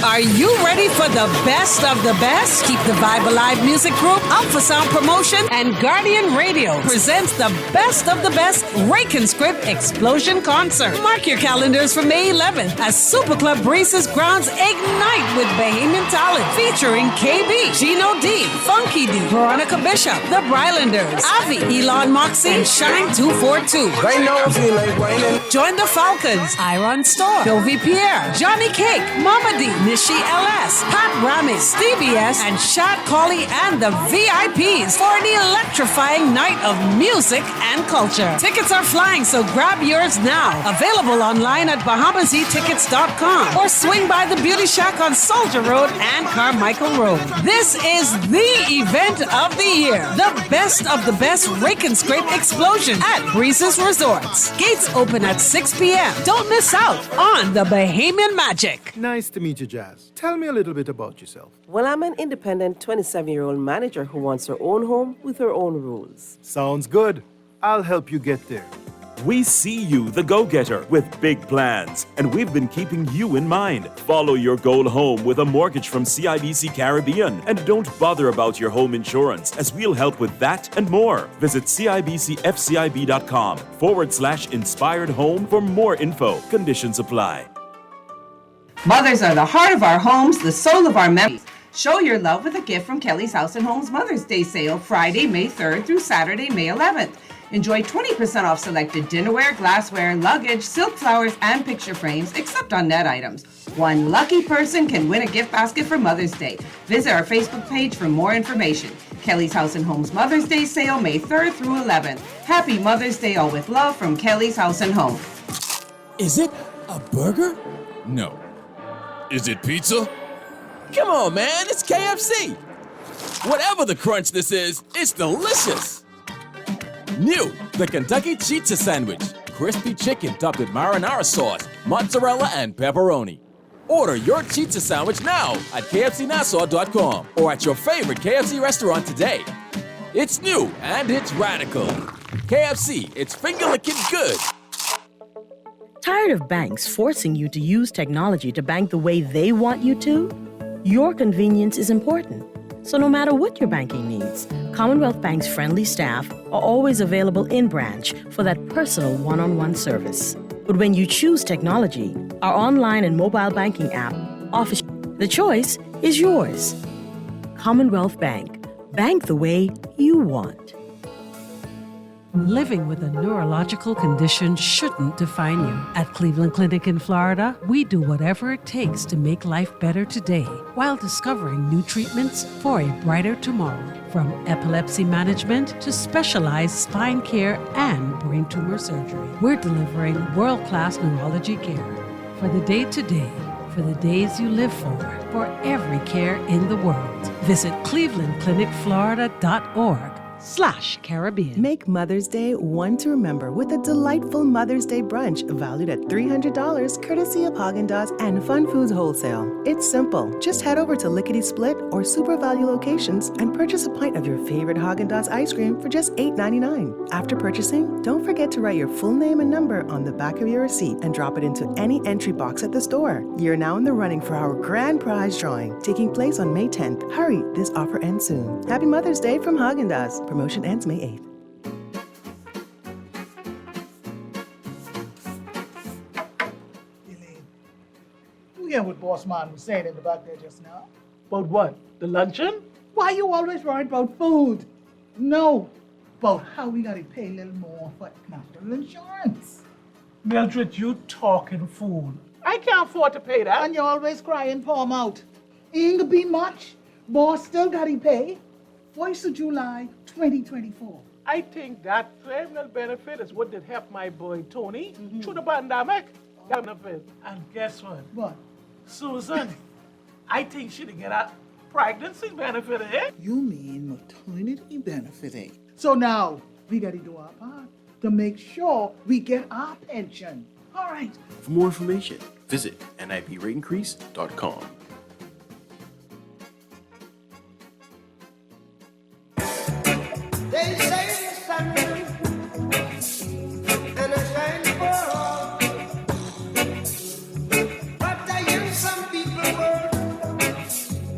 Are you ready for the best of the best? Keep the Vibe Alive Music Group, Alpha Sound Promotion, and Guardian Radio presents the best of the best Rake and Script Explosion Concert. Mark your calendars for May 11th as Super Club Breezes grounds ignite with Bahamian talent featuring KB, Gino D, Funky D, Veronica Bishop, The Brylanders, Avi, Elon Moxie, and Shine 242. Right now I feel like whining. Join the Falcons, Iron Store, Sylvie Pierre, Johnny Cake, Mama D, Nishi LS, Pat Ramis, Stevie S, and Shad Colley and the VIPs for an electrifying night of music and culture. Tickets are flying, so grab yours now. Available online at BahamasEtickets.com or swing by the Beauty Shack on Soldier Road and Carmichael Road. This is the event of the year. The best of the best Rake and Scrape Explosion at Breezes Resorts. Gates open at 6 p.m. Don't miss out on the Bahamian magic. Nice to meet you, Jazz. Tell me a little bit about yourself. Well, I'm an independent 27-year-old manager who wants her own home with her own rules. Sounds good. I'll help you get there. We see you, the go-getter, with big plans, and we've been keeping you in mind. Follow your goal home with a mortgage from CIBC Caribbean, and don't bother about your home insurance, as we'll help with that and more. Visit CIBCFCIB.com/inspired home for more info. Conditions apply. Mothers are the heart of our homes, the soul of our memories. Show your love with a gift from Kelly's House and Homes Mother's Day sale, Friday, May 3rd through Saturday, May 11th. Enjoy 20% off selected dinnerware, glassware, luggage, silk flowers, and picture frames, except on net items. One lucky person can win a gift basket for Mother's Day. Visit our Facebook page for more information. Kelly's House and Homes Mother's Day sale, May 3rd through 11th. Happy Mother's Day, all with love from Kelly's House and Home. Is it a burger? No. Is it pizza? Come on, man, it's KFC. Whatever the crunch this is, it's delicious. New, the Kentucky Chizza Sandwich. Crispy chicken topped with marinara sauce, mozzarella, and pepperoni. Order your pizza sandwich now at kfcnassau.com or at your favorite KFC restaurant today. It's new and it's radical. KFC, it's finger-licking good. Tired of banks forcing you to use technology to bank the way they want you to? Your convenience is important. So no matter what your banking needs, Commonwealth Bank's friendly staff are always available in branch for that personal one-on-one service. But when you choose technology, our online and mobile banking app offers the choice is yours. Commonwealth Bank. Bank the way you want. Living with a neurological condition shouldn't define you. At Cleveland Clinic in Florida, we do whatever it takes to make life better today while discovering new treatments for a brighter tomorrow. From epilepsy management to specialized spine care and brain tumor surgery, we're delivering world-class neurology care for the day-to-day, for the days you live for every care in the world. Visit clevelandclinicflorida.org/Caribbean. Make Mother's Day one to remember with a delightful Mother's Day brunch valued at $300 courtesy of Haagen-Dazs and Fun Foods Wholesale. It's simple. Just head over to Lickety Split or Super Value locations and purchase a pint of your favorite Haagen-Dazs ice cream for just $8.99. After purchasing, don't forget to write your full name and number on the back of your receipt and drop it into any entry box at the store. You're now in the running for our grand prize drawing, taking place on May 10th. Hurry, this offer ends soon. Happy Mother's Day from Haagen-Dazs. Promotion ends May 8th. You hear what Boss Man was saying in the back there just now? About what? The luncheon? Why you always worried about food? No, about how we gotta pay a little more for national insurance. Mildred, you talking fool. I can't afford to pay that. And you're always crying, poor mouth. Ain't gonna be much. Boss still gotta pay. 1st of July, 2024. I think that criminal benefit is what did help my boy Tony through the pandemic. Benefit. And guess what? What? Susan, I think she'd get a pregnancy benefit, eh? You mean maternity benefit, eh? So now, we gotta do our part to make sure we get our pension. All right. For more information, visit niprateIncrease.com. They say it's something, and it's shiny for all. But I hear some people word,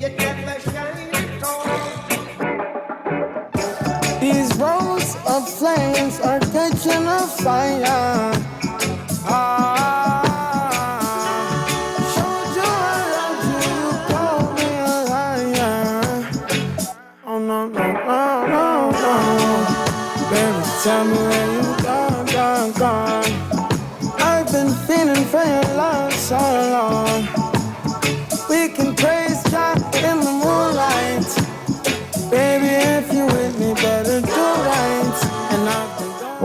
you never shine at all. These rows of flames are catching a fire. Showed you I loved you, you called me a liar. Oh no, no, no, no, no. Baby, tell me where you gone. I've been feeling for your love so long. We can praise God in the moonlight. Baby, if you with me, better do right. And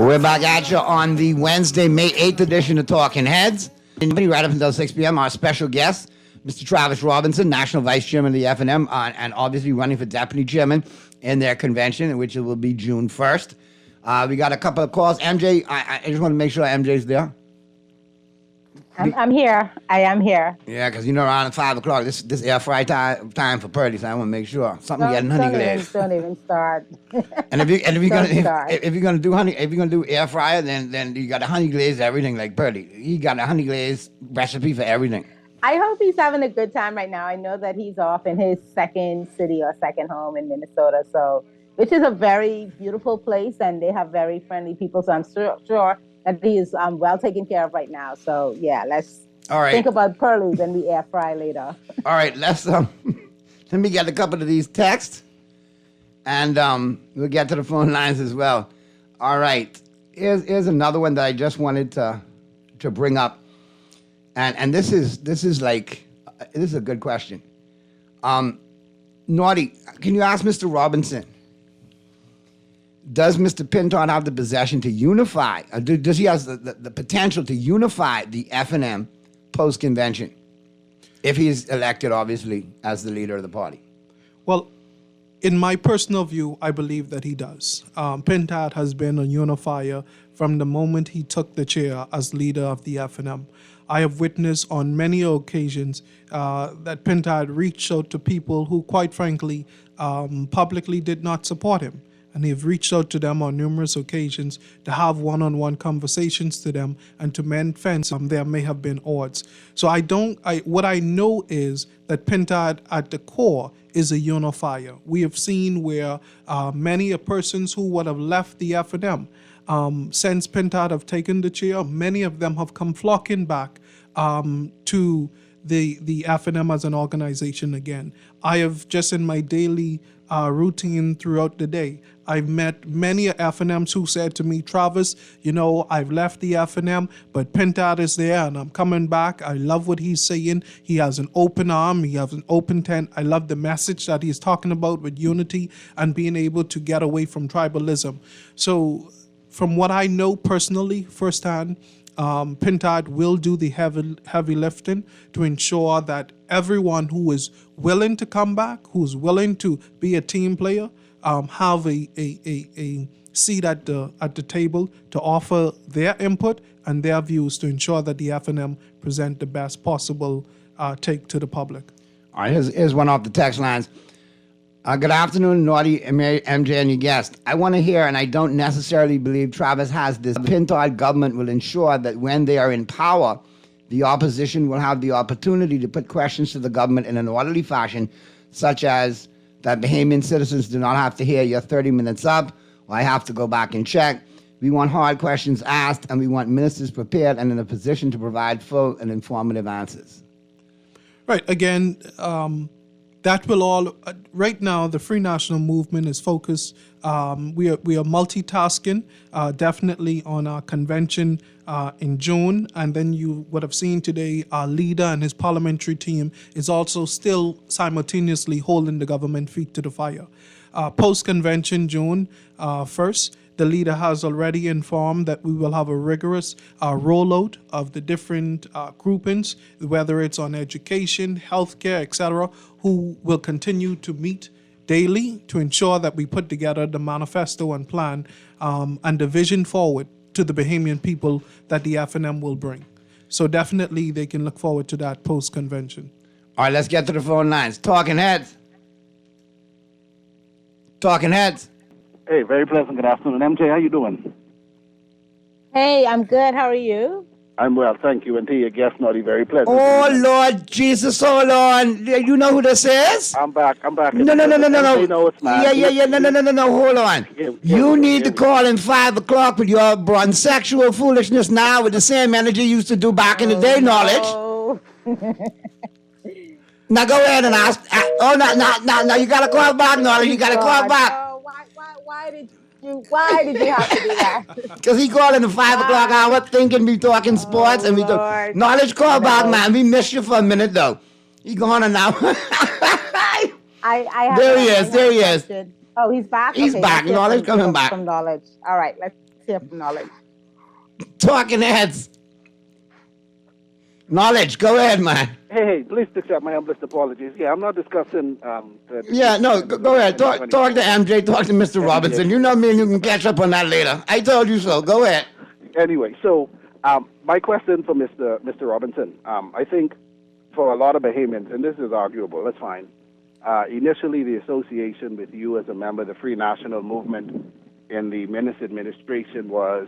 We're back at you on the Wednesday, May 8th edition of Talking Heads. And right up until 6 p.m., our special guest, Mr. Travis Robinson, National Vice Chairman of the FNM, and obviously running for Deputy Chairman in their convention, which will be June 1st. We got a couple of calls. MJ, I just want to make sure MJ's there. I'm here. I am here. Yeah, because around 5 o'clock, this air fry time for Purdy, so I want to make sure something getting honey glazed. Don't even start. And if you're gonna do air fryer, then you got to honey glaze everything like Purdy. He got a honey glaze recipe for everything. I hope he's having a good time right now. I know that he's off in his second city or second home in Minnesota, which is a very beautiful place, and they have very friendly people. So I'm sure that he is well taken care of right now. So yeah, let's think about Pearly when we air fry later. All right, let's let me get a couple of these texts, and we'll get to the phone lines as well. All right, here's another one that I just wanted to bring up, and this is a good question. Naughty, can you ask Mr. Robinson? Does Mr. Pinton have the possession to unify? Does he have the potential to unify the FNM post-convention if he's elected, obviously, as the leader of the party? Well, in my personal view, I believe that he does. Pintat has been a unifier from the moment he took the chair as leader of the FNM. I have witnessed on many occasions that Pinta had reached out to people who, quite frankly, publicly did not support him. And they've reached out to them on numerous occasions to have one-on-one conversations to them and to mend fence. There may have been odds. So what I know is that Pinta at the core is a unifier. We have seen where many persons who would have left the FNM since Pinta have taken the chair, many of them have come flocking back to the FNM as an organization again. I have just in my daily routine throughout the day, I've met many FNMs who said to me, Travis, I've left the FNM, but Pinta is there and I'm coming back. I love what he's saying. He has an open arm. He has an open tent. I love the message that he's talking about with unity and being able to get away from tribalism. So from what I know personally, firsthand, Pintard will do the heavy lifting to ensure that everyone who is willing to come back, who's willing to be a team player, have a seat at the table to offer their input and their views to ensure that the FNM present the best possible take to the public. All right, here's one off the text lines. Good afternoon, Naughty MJ and your guest. I want to hear, and I don't necessarily believe Travis has this, the Pintard government will ensure that when they are in power, the opposition will have the opportunity to put questions to the government in an orderly fashion, such as that Bahamian citizens do not have to hear you're 30 minutes up, or I have to go back and check. We want hard questions asked, and we want ministers prepared and in a position to provide full and informative answers. Right. Again, that will all, right now, the Free National Movement is focused, we are multitasking, definitely on our convention in June, and then you would have seen today our leader and his parliamentary team is also still simultaneously holding the government feet to the fire. Post-convention June 1st, the leader has already informed that we will have a rigorous rollout of the different groupings, whether it's on education, healthcare, etc., who will continue to meet daily to ensure that we put together the manifesto and plan and the vision forward to the Bahamian people that the FNM will bring. So definitely they can look forward to that post-convention. All right, let's get to the phone lines. Talking Heads. Talking Heads. Hey, very pleasant good afternoon. MJ, how you doing? Hey, I'm good. How are you? I'm well, thank you. And to your guest, Naughty, very pleasant. Oh, Lord Jesus, hold on. You know who this is? I'm back. No. No, it's not. Yeah. No, hold on. You need to call in 5 o'clock with your sexual foolishness now with the same energy you used to do back in the day, Knowledge. Now go ahead and ask. No, you got to call back, Knowledge. You got to call back. Why did you have to do that? Because he called in the 5 o'clock hour thinking we talking sports and we talk. Knowledge, call back, man. We missed you for a minute, though. He gone now. There he is. Oh, he's back? He's back. Knowledge coming back. From Knowledge. All right, let's hear from Knowledge. Talking Heads. Knowledge, go ahead, man. Hey, please accept my humblest apologies. Yeah, I'm not discussing... go ahead. Talk to MJ, talk to Mr. Robinson. You know me and you can catch up on that later. I told you so. Go ahead. Anyway, so my question for Mr. Robinson, I think for a lot of Bahamians, and this is arguable, that's fine, initially the association with you as a member of the Free National Movement in the Menace administration was,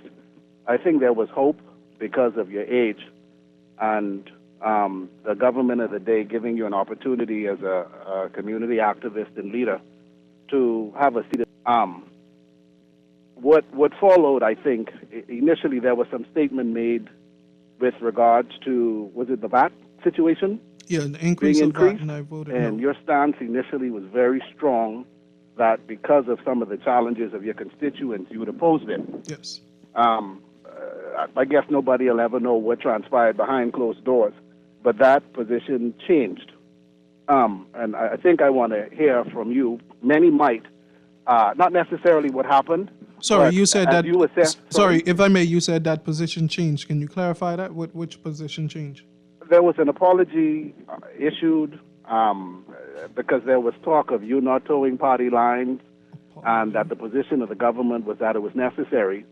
I think there was hope because of your age and the government of the day giving you an opportunity as a community activist and leader to have a seat. What followed, I think, initially there was some statement made with regards to, was it the VAT situation? Yeah, the increase of VAT, and I voted no. And your stance initially was very strong that because of some of the challenges of your constituents, you would oppose it. Yes. I guess nobody will ever know what transpired behind closed doors, but that position changed. And I think I want to hear from you. Many might, not necessarily what happened. Sorry, you said that. Sorry, if I may, you said that position changed. Can you clarify that? Which position changed? There was an apology issued because there was talk of you not towing party lines, and that the position of the government was that it was necessary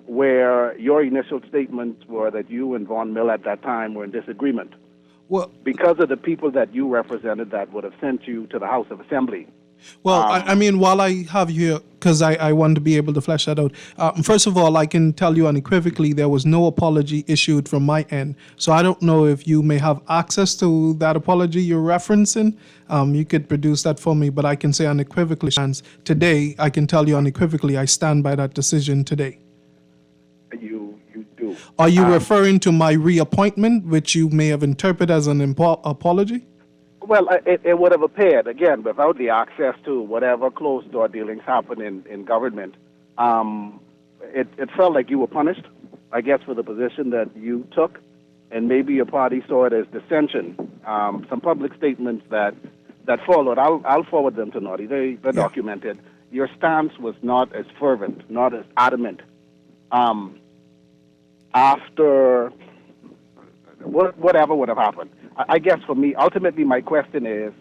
where your initial statements were that you and Von Mill at that time were in disagreement. Well, because of the people that you represented that would have sent you to the House of Assembly. Well, I mean, while I have you here, because I want to be able to flesh that out. First of all, I can tell you unequivocally there was no apology issued from my end. So I don't know if you may have access to that apology you're referencing. You could produce that for me, but I can say unequivocally, today, I can tell you unequivocally, I stand by that decision today. You do. Are you referring to my reappointment, which you may have interpreted as an apology? Well, it would have appeared, again, without the access to whatever closed-door dealings happen in government, it felt like you were punished, I guess, for the position that you took, and maybe your party saw it as dissension. Some public statements that followed, I'll forward them to Naughty. They're documented. Your stance was not as fervent, not as adamant. After whatever would have happened. I guess for me, ultimately, my question is,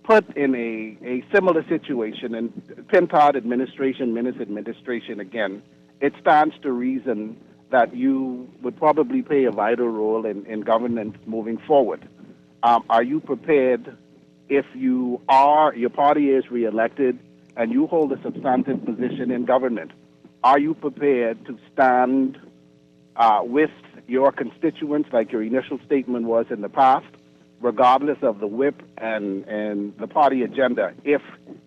put in a similar situation, and Pintard administration, Minnis administration, again, it stands to reason that you would probably play a vital role in governance moving forward. Are you prepared, if your party is reelected and you hold a substantive position in government, are you prepared to stand with your constituents, like your initial statement was in the past, regardless of the whip and the party agenda, if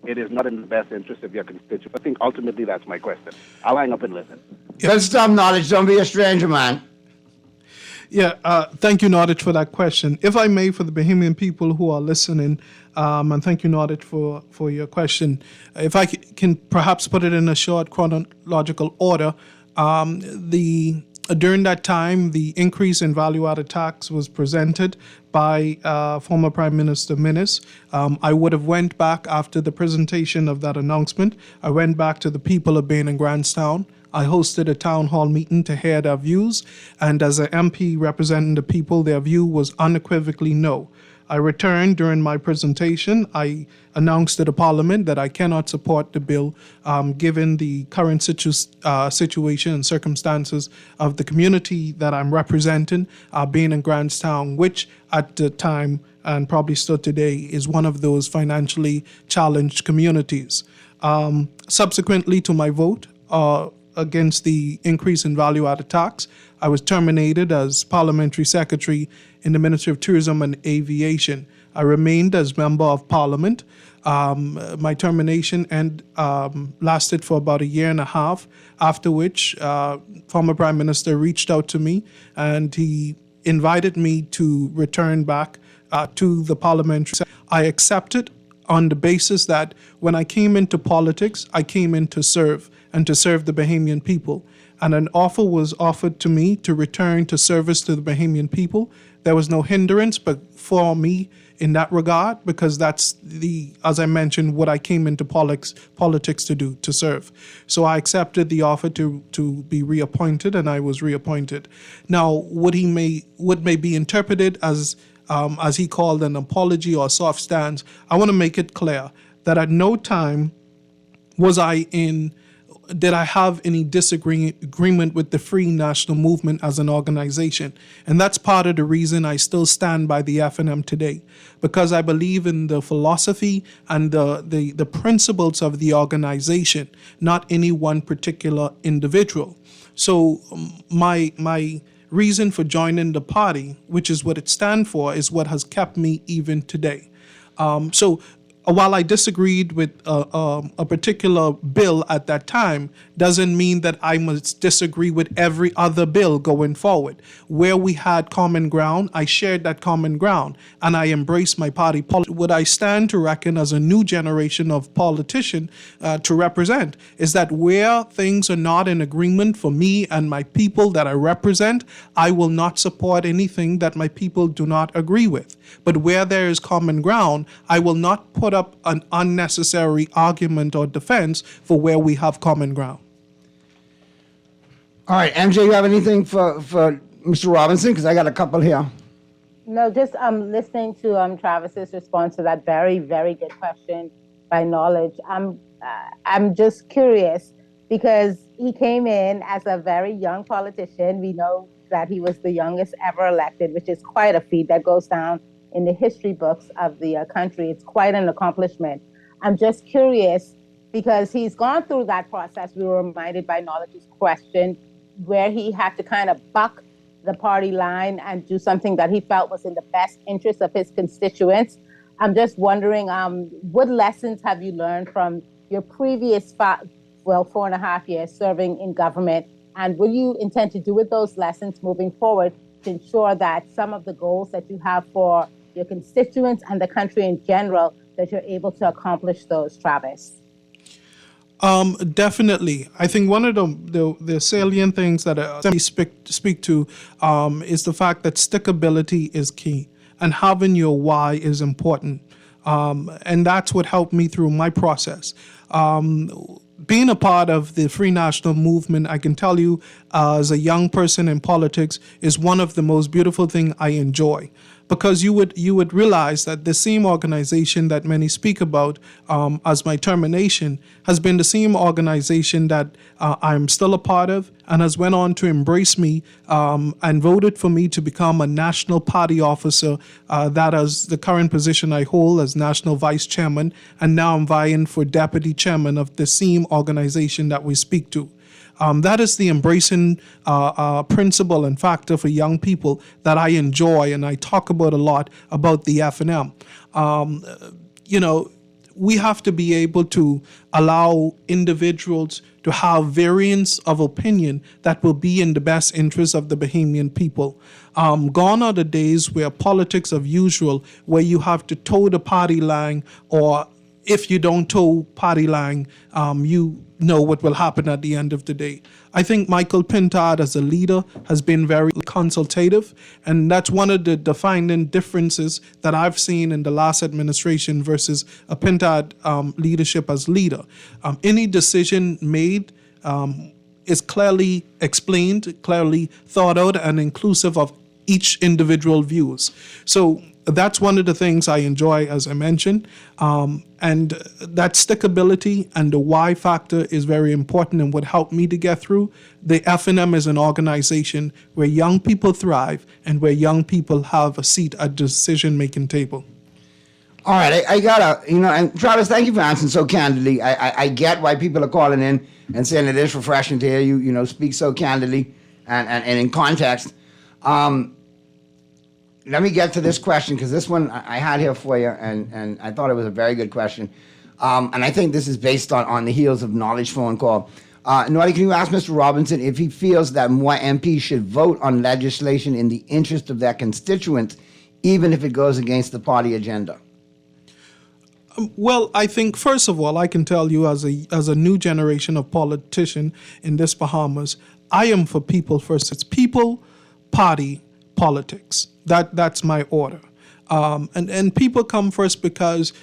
it is not in the best interest of your constituents? I think ultimately that's my question. I'll hang up and listen. Good stuff, Knowledge. Don't be a stranger, man. Yeah, thank you, Nordich, for that question. If I may, for the Bahamian people who are listening, and thank you, Nordich, for your question. If I can perhaps put it in a short chronological order, during that time, the increase in value-added tax was presented by former Prime Minister Minnis. I would have went back after the presentation of that announcement. I went back to the people of Bain and Grantstown. I hosted a town hall meeting to hear their views, and as an MP representing the people, their view was unequivocally no. I returned during my presentation. I announced to the Parliament that I cannot support the bill given the current situation and circumstances of the community that I'm representing, Bain and Grantstown, which at the time and probably still today is one of those financially challenged communities. Subsequently to my vote against the increase in value-added tax, I was terminated as Parliamentary Secretary in the Ministry of Tourism and Aviation. I remained as Member of Parliament. My termination lasted for about a year and a half, after which former Prime Minister reached out to me and he invited me to return back to the parliamentary sector. I accepted on the basis that when I came into politics, I came in to serve and to serve the Bahamian people. And an offer was offered to me to return to service to the Bahamian people. There was no hindrance but for me in that regard, because that's as I mentioned, what I came into politics to do, to serve. So I accepted the offer to be reappointed, and I was reappointed. Now, what may be interpreted as he called an apology or soft stance, I want to make it clear that at no time did I have any disagreement with the Free National Movement as an organization. And that's part of the reason I still stand by the FNM today, because I believe in the philosophy and the principles of the organization, not any one particular individual. So my reason for joining the party, which is what it stands for, is what has kept me even today. So while I disagreed with a particular bill at that time, doesn't mean that I must disagree with every other bill going forward. Where we had common ground, I shared that common ground, and I embraced my party politics. What I stand to reckon as a new generation of politician to represent is that where things are not in agreement for me and my people that I represent, I will not support anything that my people do not agree with. But where there is common ground, I will not put up an unnecessary argument or defense for where we have common ground. All right, MJ, you have anything for Mr. Robinson? Because I got a couple here. No, just listening to Travis's response to that very, very good question by Knowledge. I'm just curious because he came in as a very young politician. We know that he was the youngest ever elected, which is quite a feat that goes down in the history books of the country. It's quite an accomplishment. I'm just curious, because he's gone through that process. We were reminded by Knowledge's question, where he had to kind of buck the party line and do something that he felt was in the best interest of his constituents. I'm just wondering, what lessons have you learned from your previous 4.5 years serving in government? And what do you intend to do with those lessons moving forward to ensure that some of the goals that you have for your constituents and the country in general, that you're able to accomplish those, Travis? Definitely. I think one of the salient things that I speak to is the fact that stickability is key, and having your why is important. And that's what helped me through my process. Being a part of the Free National Movement, I can tell you, as a young person in politics, is one of the most beautiful things I enjoy. Because you would realize that the same organization that many speak about as my termination has been the same organization that I'm still a part of, and has went on to embrace me and voted for me to become a national party officer. That is the current position I hold as national vice chairman, and now I'm vying for deputy chairman of the same organization that we speak to. That is the embracing principle and factor for young people that I enjoy, and I talk about a lot about the F&M. We have to be able to allow individuals to have variance of opinion that will be in the best interest of the Bahamian people. Gone are the days where politics of usual, where you have to toe the party line, or if you don't toe party line, you know what will happen at the end of the day. I think Michael Pintard as a leader has been very consultative, and that's one of the defining differences that I've seen in the last administration versus a Pintard leadership as leader. Any decision made is clearly explained, clearly thought out, and inclusive of each individual views. So that's one of the things I enjoy, as I mentioned. And that stickability and the why factor is very important and would help me to get through. The F&M is an organization where young people thrive and where young people have a seat at the decision-making table. All right, I gotta, and Travis, thank you for answering so candidly. I get why people are calling in and saying it is refreshing to hear you, speak so candidly and in context. Let me get to this question, because this one I had here for you, and I thought it was a very good question. And I think this is based on the heels of Knowledge phone call. Naughty, can you ask Mr. Robinson if he feels that more MPs should vote on legislation in the interest of their constituents, even if it goes against the party agenda? Well, I think, first of all, I can tell you as a new generation of politician in this Bahamas, I am for people first. It's people, party, politics. That's my order. And people come first because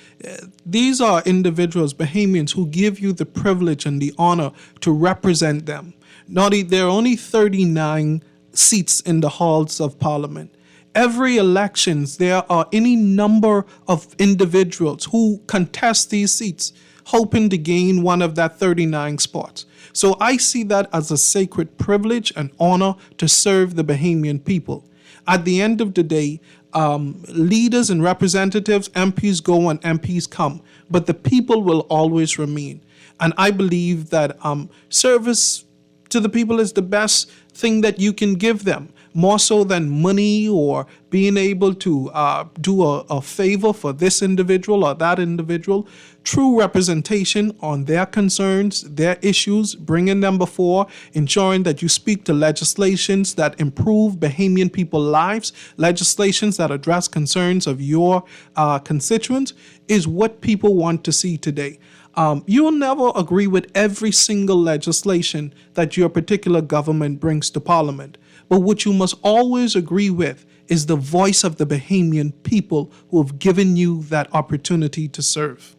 these are individuals, Bahamians, who give you the privilege and the honor to represent them. There are only 39 seats in the halls of Parliament. Every elections, there are any number of individuals who contest these seats, hoping to gain one of that 39 spots. So I see that as a sacred privilege and honor to serve the Bahamian people. At the end of the day, leaders and representatives, MPs go and MPs come, but the people will always remain. And I believe that service to the people is the best thing that you can give them, more so than money or being able to do a favor for this individual or that individual. True representation on their concerns, their issues, bringing them before, ensuring that you speak to legislations that improve Bahamian people's lives, legislations that address concerns of your constituents, is what people want to see today. You will never agree with every single legislation that your particular government brings to Parliament. But what you must always agree with is the voice of the Bahamian people who have given you that opportunity to serve.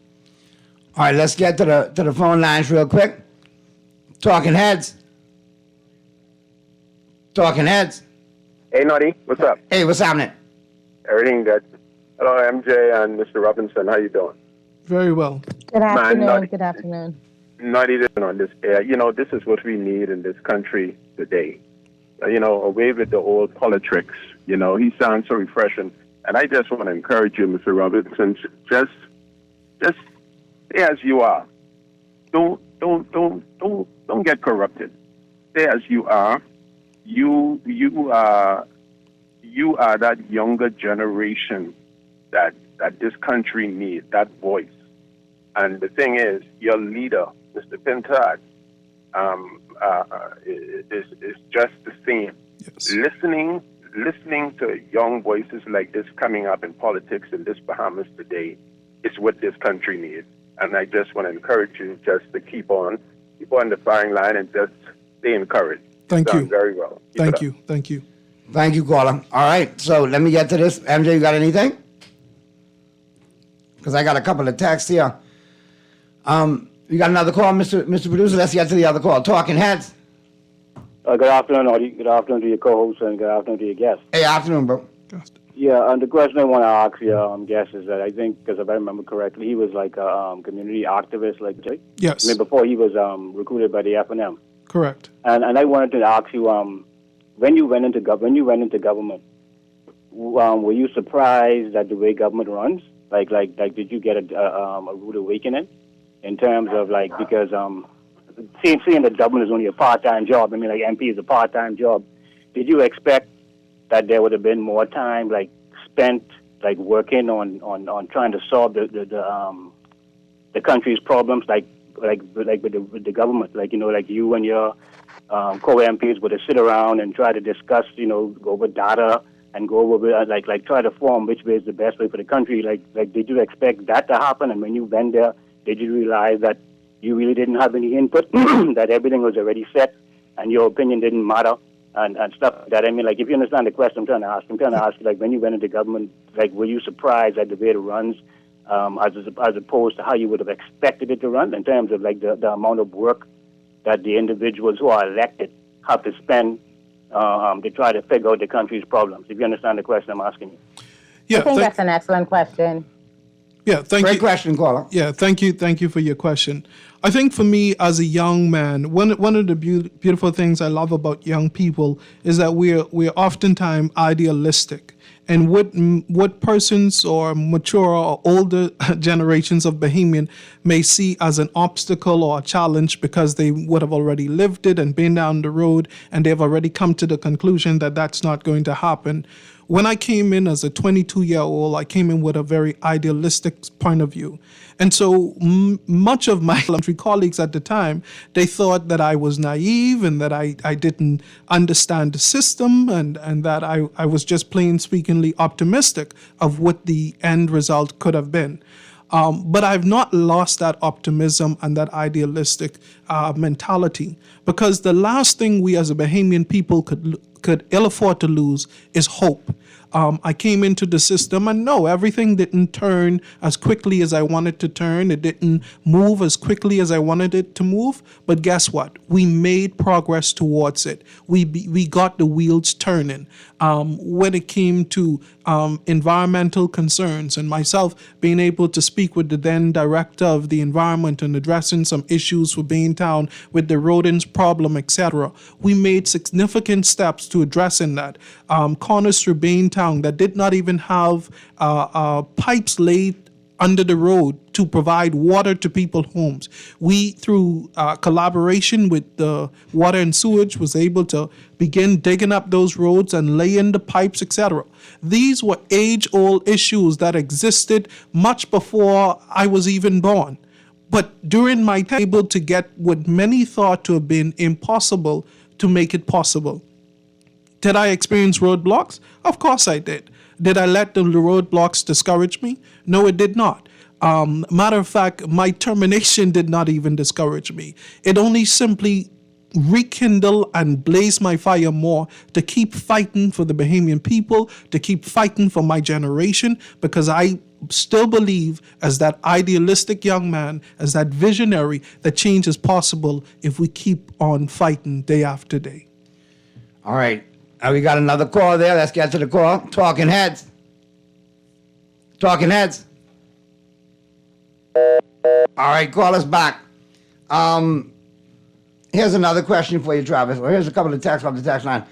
All right, let's get to the phone lines real quick. Talking Heads. Talking Heads. Hey, Naughty. What's up? Hey, what's happening? Everything good. Hello, MJ and Mr. Robinson. How you doing? Very well. Good afternoon. Good afternoon. not even on this air. This is what we need in this country today. Away with the old politics. He sounds so refreshing. And I just want to encourage you, Mr. Robinson, just stay as you are. Don't get corrupted. Stay as you are. You are that younger generation that this country needs, that voice. And the thing is, your leader, Mr. Pintard, is just the same. Yes. Listening to young voices like this coming up in politics in this Bahamas today is what this country needs. And I just want to encourage you just to keep on the firing line and just stay encouraged. Thank you. Very well. Thank you. Thank you, caller. All right, so let me get to this. MJ, you got anything? Because I got a couple of texts here. You got another call, Mr. Producer? Let's get to the other call. Talking Heads. Good afternoon, Audie. Good afternoon to your co-host and good afternoon to your guest. Hey, afternoon, bro. Yeah, and the question I want to ask your guest is that I think, because if I remember correctly, he was like a community activist, like yes. I mean, before he was recruited by the FNM. Correct. And I wanted to ask you, when you went into government, were you surprised at the way government runs? Like did you get a rude awakening in terms of because seeing that government is only a part-time job. I mean, MP is a part-time job. Did you expect that there would have been more time spent working on trying to solve the country's problems with the government, you and your co-MPs would have sit around and try to discuss, go over data and go over try to form which way is the best way for the country. Did you expect that to happen? And when you went there, did you realize that you really didn't have any input, that everything was already set and your opinion didn't matter? And stuff like that. I mean, if you understand the question I'm trying to ask, when you went into government, were you surprised at the way it runs, as opposed to how you would have expected it to run in terms of the amount of work that the individuals who are elected have to spend to try to figure out the country's problems? If you understand the question I'm asking you. Yeah, I think that's an excellent question. Yeah, Great question, caller. Yeah, thank you for your question. I think for me as a young man, one of the beautiful things I love about young people is that we're oftentimes idealistic. And what persons or mature or older generations of Bahamian may see as an obstacle or a challenge because they would have already lived it and been down the road and they've already come to the conclusion that that's not going to happen. When I came in as a 22-year-old, I came in with a very idealistic point of view. And so much of my country colleagues at the time, they thought that I was naive and that I didn't understand the system and that I was just plain speakingly optimistic of what the end result could have been. But I've not lost that optimism and that idealistic mentality, because the last thing we as a Bahamian people could ill afford to lose is hope. I came into the system and no, everything didn't turn as quickly as I wanted to turn. It didn't move as quickly as I wanted it to move. But guess what? We made progress towards it. We got the wheels turning. When it came to environmental concerns and myself being able to speak with the then director of the environment and addressing some issues for Baintown with the rodents problem, etc., we made significant steps to addressing that. Corners through Baintown that did not even have pipes laid under the road to provide water to people's homes. We, through collaboration with the water and sewage, was able to begin digging up those roads and laying the pipes, etc. These were age-old issues that existed much before I was even born. But during my time, able to get what many thought to have been impossible to make it possible. Did I experience roadblocks? Of course I did. Did I let the roadblocks discourage me? No, it did not. Matter of fact, my termination did not even discourage me. It only simply rekindle and blaze my fire more to keep fighting for the Bahamian people, to keep fighting for my generation, because I still believe, as that idealistic young man, as that visionary, that change is possible if we keep on fighting day after day. All right. We got another call there. Let's get to the call. Talking Heads. Talking Heads. All right, call us back. Here's another question for you, Travis. Or here's a couple of texts off the text line.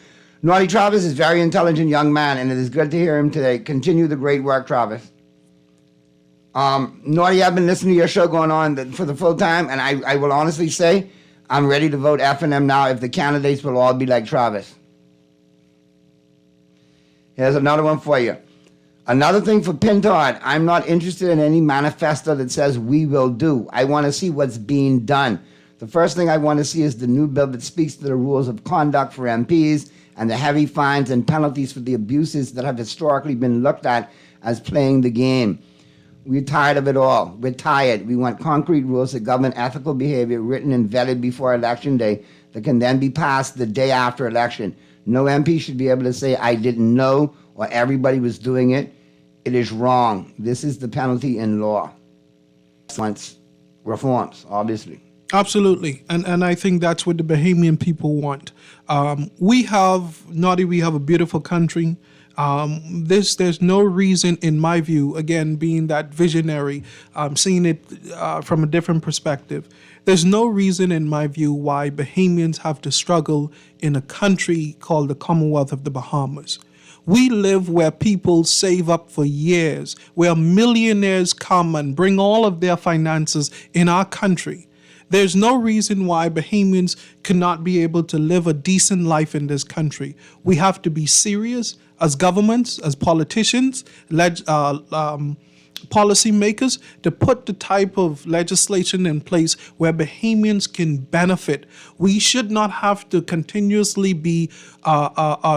Naughty Travis is a very intelligent young man, and it is good to hear him today. Continue the great work, Travis. Naughty, I've been listening to your show going on for the full time, and I will honestly say I'm ready to vote F&M now if the candidates will all be like Travis. Here's another one for you. Another thing for Pintard, I'm not interested in any manifesto that says we will do. I want to see what's being done. The first thing I want to see is the new bill that speaks to the rules of conduct for MPs and the heavy fines and penalties for the abuses that have historically been looked at as playing the game. We're tired of it all. We're tired. We want concrete rules that govern ethical behavior written and vetted before Election Day that can then be passed the day after election. No MP should be able to say, I didn't know, or everybody was doing it. It is wrong. This is the penalty in law. Wants reforms, obviously. Absolutely, and I think that's what the Bahamian people want. We have a beautiful country. There's no reason, in my view, again, being that visionary, seeing it from a different perspective, there's no reason, in my view, why Bahamians have to struggle in a country called the Commonwealth of the Bahamas. We live where people save up for years, where millionaires come and bring all of their finances in our country. There's no reason why Bahamians cannot be able to live a decent life in this country. We have to be serious as governments, as politicians, policymakers, to put the type of legislation in place where Bahamians can benefit. We should not have to continuously be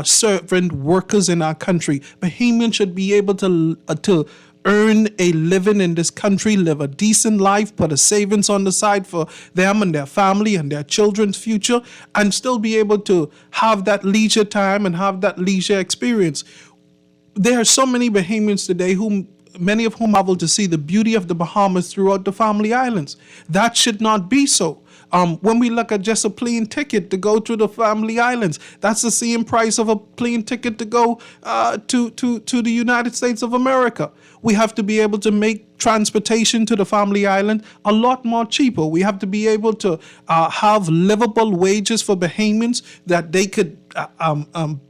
servant workers in our country. Bahamians should be able to earn a living in this country, live a decent life, put a savings on the side for them and their family and their children's future, and still be able to have that leisure time and have that leisure experience. There are so many Bahamians today many of whom travel to see the beauty of the Bahamas throughout the Family Islands. That should not be so. When we look at just a plane ticket to go to the Family Islands, that's the same price of a plane ticket to go to the United States of America. We have to be able to make transportation to the Family Island a lot more cheaper. We have to be able to have livable wages for Bahamians that they could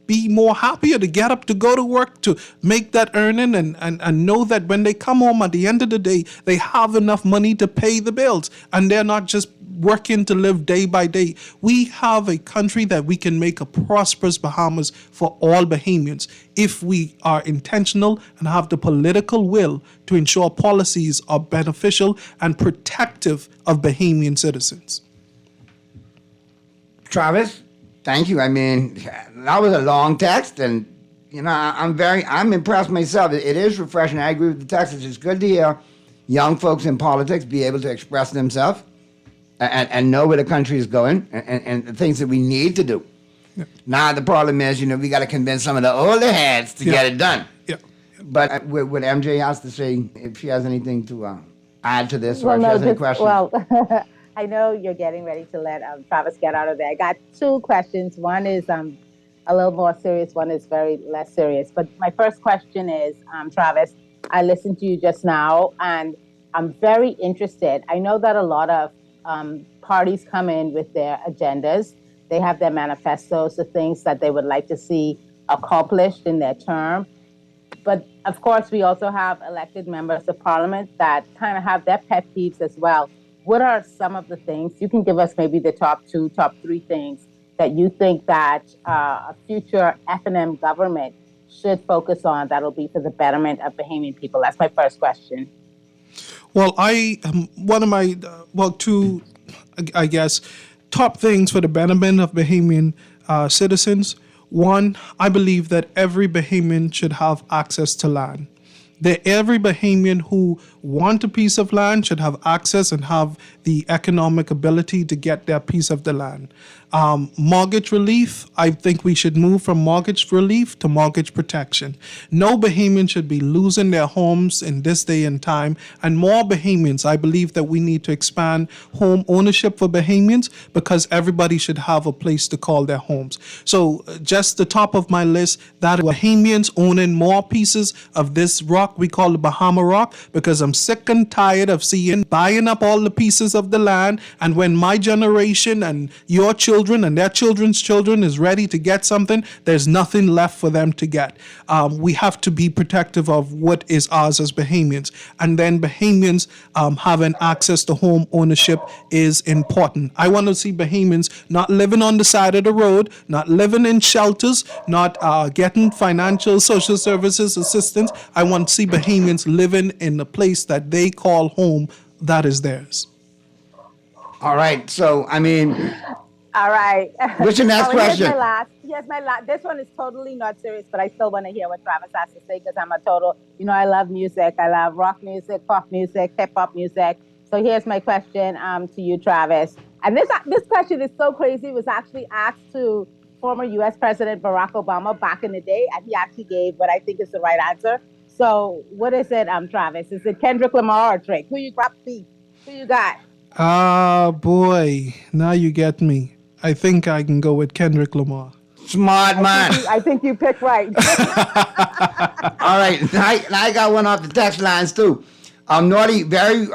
be more happier to get up to go to work, to make that earning and know that when they come home at the end of the day, they have enough money to pay the bills and they're not just working to live day by day. We have a country that we can make a prosperous Bahamas for all Bahamians if we are intentional and have the political will to ensure policies are beneficial and protective of Bahamian citizens. Travis, thank you. I mean, that was a long text, and I'm impressed myself. It is refreshing. I agree with the text. It's good to hear young folks in politics be able to express themselves and know where the country is going and the things that we need to do. Yeah. Now the problem is, we got to convince some of the older heads to get it done. Yeah. But what MJ has to say, if she has anything to add to this, or if she has any questions. Well, I know you're getting ready to let Travis get out of there. I got two questions. One is a little more serious. One is very less serious. But my first question is, Travis, I listened to you just now, and I'm very interested. I know that a lot of parties come in with their agendas. They have their manifestos, the things that they would like to see accomplished in their term. But of course, we also have elected members of parliament that kind of have their pet peeves as well. What are some of the things, you can give us maybe the top 2, top 3 things that you think that a future F&M government should focus on that'll be for the betterment of Bahamian people? That's my first question. Well, two, I guess, top things for the betterment of Bahamian citizens. One, I believe that every Bahamian should have access to land. That every Bahamian who want a piece of land should have access and have the economic ability to get their piece of the land. Mortgage relief, I think we should move from mortgage relief to mortgage protection. No Bahamian should be losing their homes in this day and time. And more Bahamians, I believe that we need to expand home ownership for Bahamians because everybody should have a place to call their homes. So just the top of my list, that Bahamians owning more pieces of this rock we call the Bahama Rock, because I'm sick and tired of seeing buying up all the pieces of the land, and when my generation and your children and their children's children is ready to get something, there's nothing left for them to get. We have to be protective of what is ours as Bahamians. And then Bahamians having access to home ownership is important. I want to see Bahamians not living on the side of the road, not living in shelters, not getting financial social services assistance. I want to see Bahamians living in the place that they call home that is theirs. All right. So, I mean, all right. What's your next question? Here's my last. This one is totally not serious, but I still want to hear what Travis has to say because I'm a total, I love music. I love rock music, pop music, hip hop music. So here's my question to you, Travis. And this question is so crazy. It was actually asked to former U.S. President Barack Obama back in the day, and he actually gave what I think is the right answer. So what is it, Travis? Is it Kendrick Lamar or Drake? Who you got? Who you got? Boy, now you get me. I think I can go with Kendrick Lamar. Smart man. I think you picked right. All right. Now I got one off the text lines, too. Naughty, very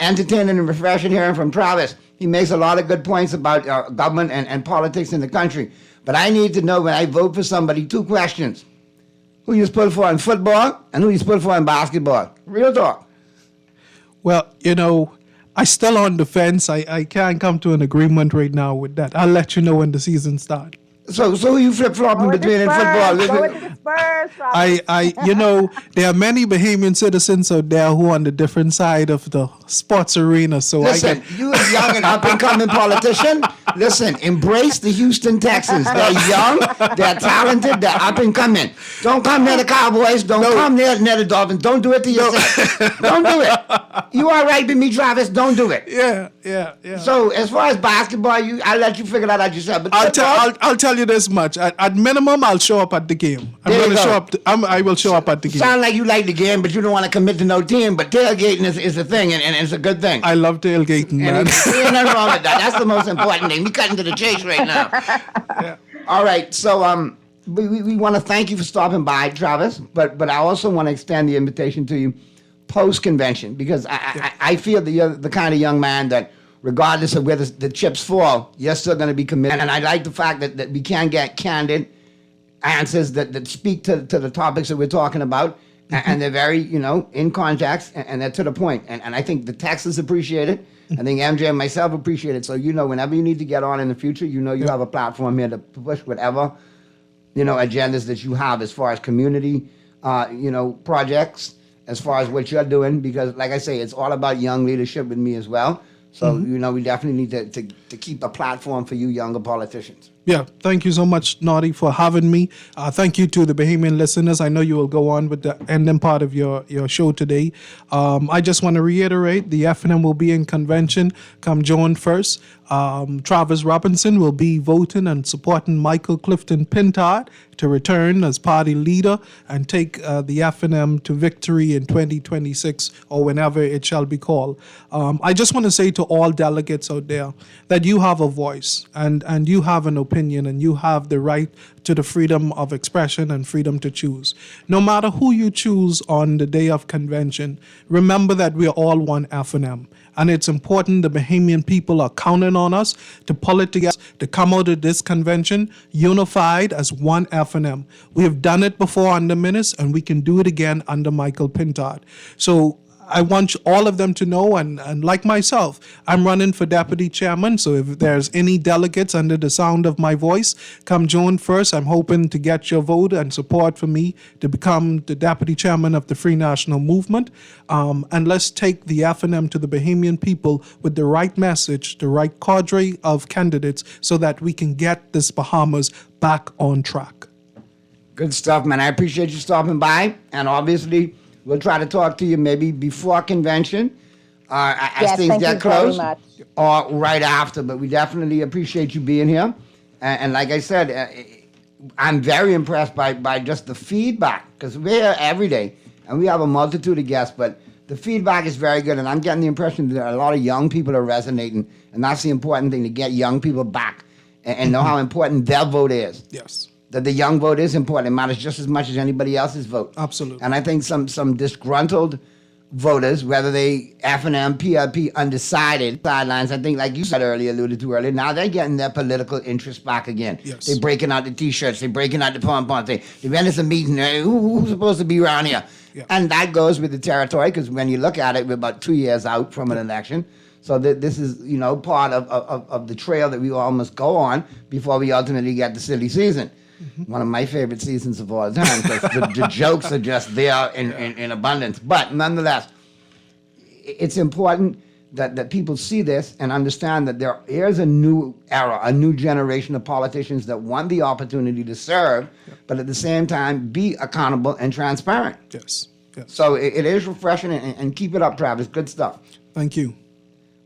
entertaining and refreshing hearing from Travis. He makes a lot of good points about government and politics in the country. But I need to know when I vote for somebody, 2 questions. Who you supposed for in football and who you supposed for in basketball? Real talk. Well, I still on the fence. I can't come to an agreement right now with that. I'll let you know when the season starts. So who you flip-flopping between in football? Go with the Spurs, there are many Bahamian citizens out there who are on the different side of the sports arena. So listen, you a young and up-and-coming politician, listen, embrace the Houston Texans. They're young, they're talented, they're up-and-coming. Don't come near the Cowboys. Don't come near the Dolphins. Don't do it to yourself. Don't do it. You all right with me, Travis? Don't do it. Yeah. So as far as basketball, I'll let you figure that out yourself. But I'll tell you this much. At minimum, I'll show up at the game. I will show up at the game. Sound like you like the game, but you don't want to commit to no team. But tailgating is a thing, and it's a good thing. I love tailgating, man. And there's nothing wrong with that. That's the most important thing. We cutting to the chase right now. Yeah. All right. So we want to thank you for stopping by, Travis. But I also want to extend the invitation to you post-convention because I feel that you're the kind of young man that, regardless of where the chips fall, you're still going to be committed. And I like the fact that we can get candid answers that speak to the topics that we're talking about. And they're very, in context, and they're to the point. And I think the Texans appreciate it. I think MJ and myself appreciate it. So, whenever you need to get on in the future, you have a platform here to push whatever, agendas that you have as far as community, projects, as far as what you're doing. Because, like I say, it's all about young leadership with me as well. So, we definitely need to keep a platform for you younger politicians. Yeah, thank you so much, Naughty, for having me. Thank you to the Bahamian listeners. I know you will go on with the ending part of your show today. I just want to reiterate, the FNM will be in convention come June 1st. Travis Robinson will be voting and supporting Michael Clifton Pintard to return as party leader and take the FNM to victory in 2026 or whenever it shall be called. I just want to say to all delegates out there that you have a voice and you have an opinion and you have the right to the freedom of expression and freedom to choose. No matter who you choose on the day of convention, remember that we are all one FNM. And it's important the Bahamian people are counting on us to pull it together, to come out of this convention unified as one FNM. We have done it before under Minnis, and we can do it again under Michael Pintard. So I want all of them to know, and like myself, I'm running for deputy chairman. So if there's any delegates under the sound of my voice, come June 1st, I'm hoping to get your vote and support for me to become the deputy chairman of the Free National Movement. And let's take the FNM to the Bahamian people with the right message, the right cadre of candidates, so that we can get this Bahamas back on track. Good stuff, man. I appreciate you stopping by, and obviously we'll try to talk to you maybe before convention, as things get close, or right after. But we definitely appreciate you being here. And like I said, I'm very impressed by just the feedback, because we're here every day and we have a multitude of guests, but the feedback is very good, and I'm getting the impression that a lot of young people are resonating, and that's the important thing, to get young people back and know how important their vote is. Yes. That the young vote is important. It matters just as much as anybody else's vote. Absolutely. And I think some disgruntled voters, whether they F&M, PLP, undecided, sidelines, I think, like you said earlier, alluded to earlier, now they're getting their political interest back again. Yes. They're breaking out the T-shirts, they're breaking out the pom-poms, they went to some meeting, who's supposed to be around here? Yeah. And that goes with the territory, because when you look at it, we're about 2 years out from an election. So this is, part of the trail that we all must go on before we ultimately get the silly season. Mm-hmm. One of my favorite seasons of all time, because the jokes are just there in abundance. But nonetheless, it's important that people see this and understand that there is a new era, a new generation of politicians that want the opportunity to serve, but at the same time be accountable and transparent. Yes. So it is refreshing, and keep it up, Travis. Good stuff. Thank you.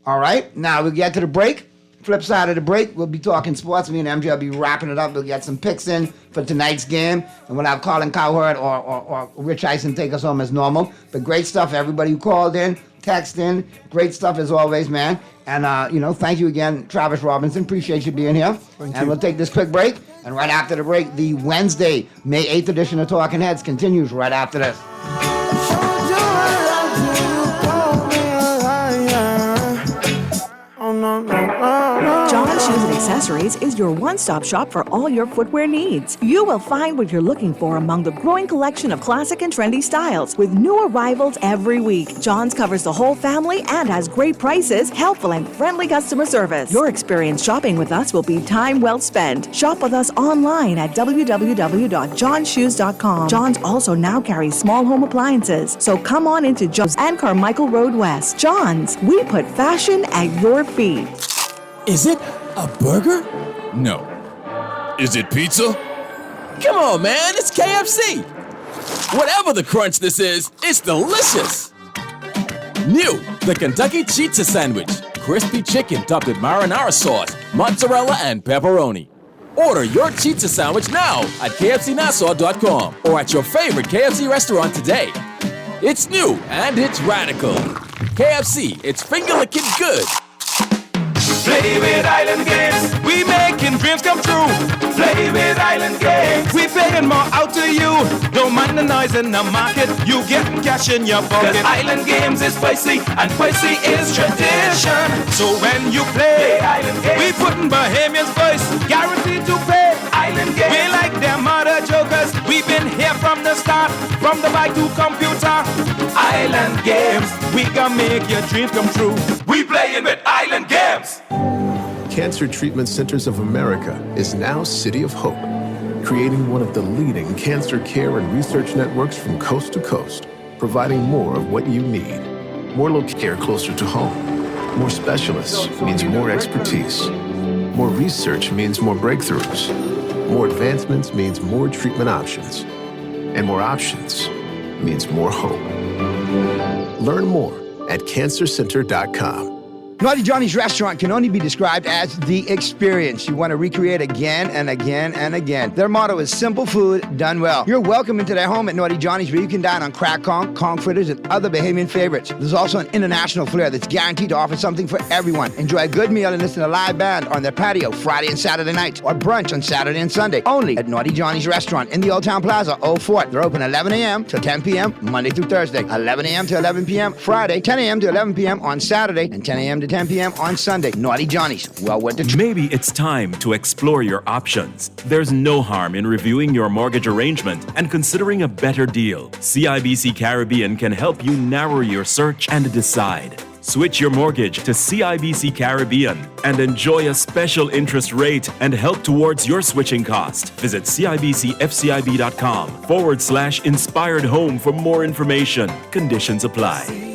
All right, now we'll get to the break. Flip side of the break, we'll be talking sports. Me and MJ will be wrapping it up. We'll get some picks in for tonight's game, and we'll have Colin Cowherd or Rich Eisen take us home as normal. But great stuff, everybody who called in, text in. Great stuff as always, man. And, thank you again, Travis Robinson. Appreciate you being here. Thank and you. We'll take this quick break. And right after the break, the Wednesday, May 8th edition of Talking Heads continues right after this. John Shoes and Accessories is your one-stop shop for all your footwear needs. You will find what you're looking for among the growing collection of classic and trendy styles with new arrivals every week. John's covers the whole family and has great prices, helpful and friendly customer service. Your experience shopping with us will be time well spent. Shop with us online at www.johnshoes.com. John's also now carries small home appliances, so come on into John's and Carmichael Road West. John's, we put fashion at your feet. Is it a burger? No. Is it pizza? Come on, man, it's KFC. Whatever the crunch this is, it's delicious. New, the Kentucky Pizza Sandwich. Crispy chicken topped with marinara sauce, mozzarella, and pepperoni. Order your pizza sandwich now at kfcnassau.com or at your favorite KFC restaurant today. It's new and it's radical. KFC, it's finger-licking good. Play with Island Games, we making dreams come true. Play with Island Games, we paying more out to you. Don't mind the noise in the market, you getting cash in your pocket. 'Cause Island Games is spicy, and spicy is tradition. So when you play Island Games, we putting Bahamians first, guaranteed to pay. Island Games, we like them other jokers. We've been here from the start, from the bike to computer. Island Games, we can make your dreams come true. We playing with Island Games. Cancer Treatment Centers of America is now City of Hope, creating one of the leading cancer care and research networks from coast to coast, providing more of what you need. More local care closer to home. More specialists means more expertise. More research means more breakthroughs. More advancements means more treatment options. And more options means more hope. Learn more at cancercenter.com. Naughty Johnny's restaurant can only be described as the experience you want to recreate again and again and again. Their motto is simple food done well. You're welcome into their home at Naughty Johnny's, where you can dine on crack conch, conch fritters, and other Bahamian favorites. There's also an international flair that's guaranteed to offer something for everyone. Enjoy a good meal and listen to a live band on their patio Friday and Saturday nights, or brunch on Saturday and Sunday. Only at Naughty Johnny's restaurant in the Old Town Plaza, Old Fort. They're open 11 a.m. to 10 p.m. Monday through Thursday, 11 a.m. to 11 p.m. Friday, 10 a.m. to 11 p.m. on Saturday, and 10 a.m. to 10 p.m. on Sunday. Naughty Johnny's. Well worth the Maybe it's time to explore your options. There's no harm in reviewing your mortgage arrangement and considering a better deal. CIBC Caribbean can help you narrow your search and decide. Switch your mortgage to CIBC Caribbean and enjoy a special interest rate and help towards your switching cost. Visit CIBCFCIB.com/inspired home for more information. Conditions apply.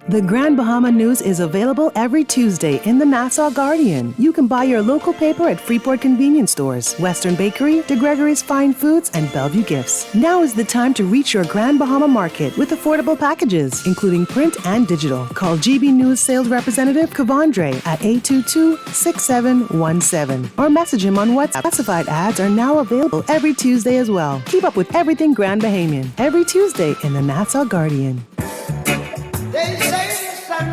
The Grand Bahama News is available every Tuesday in the Nassau Guardian. You can buy your local paper at Freeport convenience stores, Western Bakery, DeGregory's Fine Foods, and Bellevue Gifts. Now is the time to reach your Grand Bahama market with affordable packages, including print and digital. Call GB News sales representative Kavandre at 822-6717 or message him on WhatsApp. Classified ads are now available every Tuesday as well. Keep up with everything Grand Bahamian every Tuesday in the Nassau Guardian. They say the sun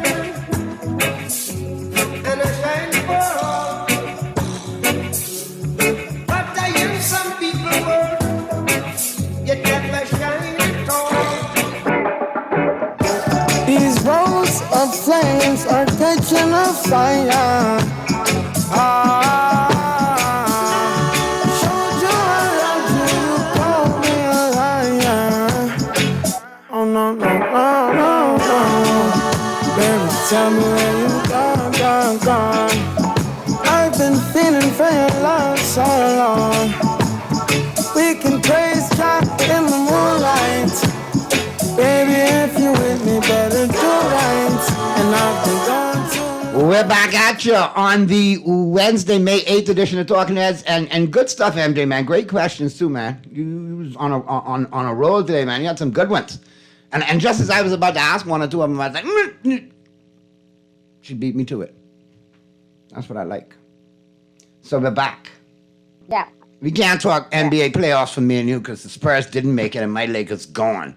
and a shine for all, but I hear some people word, yet never shine at all. These rows of flames are catching a fire. Showed you I love you, you call me a liar. Oh no, no, no, no. Baby, tell me where you gone. I've been feeling for your love so long. We can praise God in the moonlight. Baby, if you with me, better do right. And I've been gone too. We're back at you on the Wednesday, May 8th edition of Talking Heads, and good stuff, MJ, man. Great questions too, man. You was on a roll today, man. You had some good ones. And just as I was about to ask one or two of them, I was like, she beat me to it. That's what I like. So we're back. Yeah. We can't talk NBA playoffs for me and you because the Spurs didn't make it and my Lakers gone.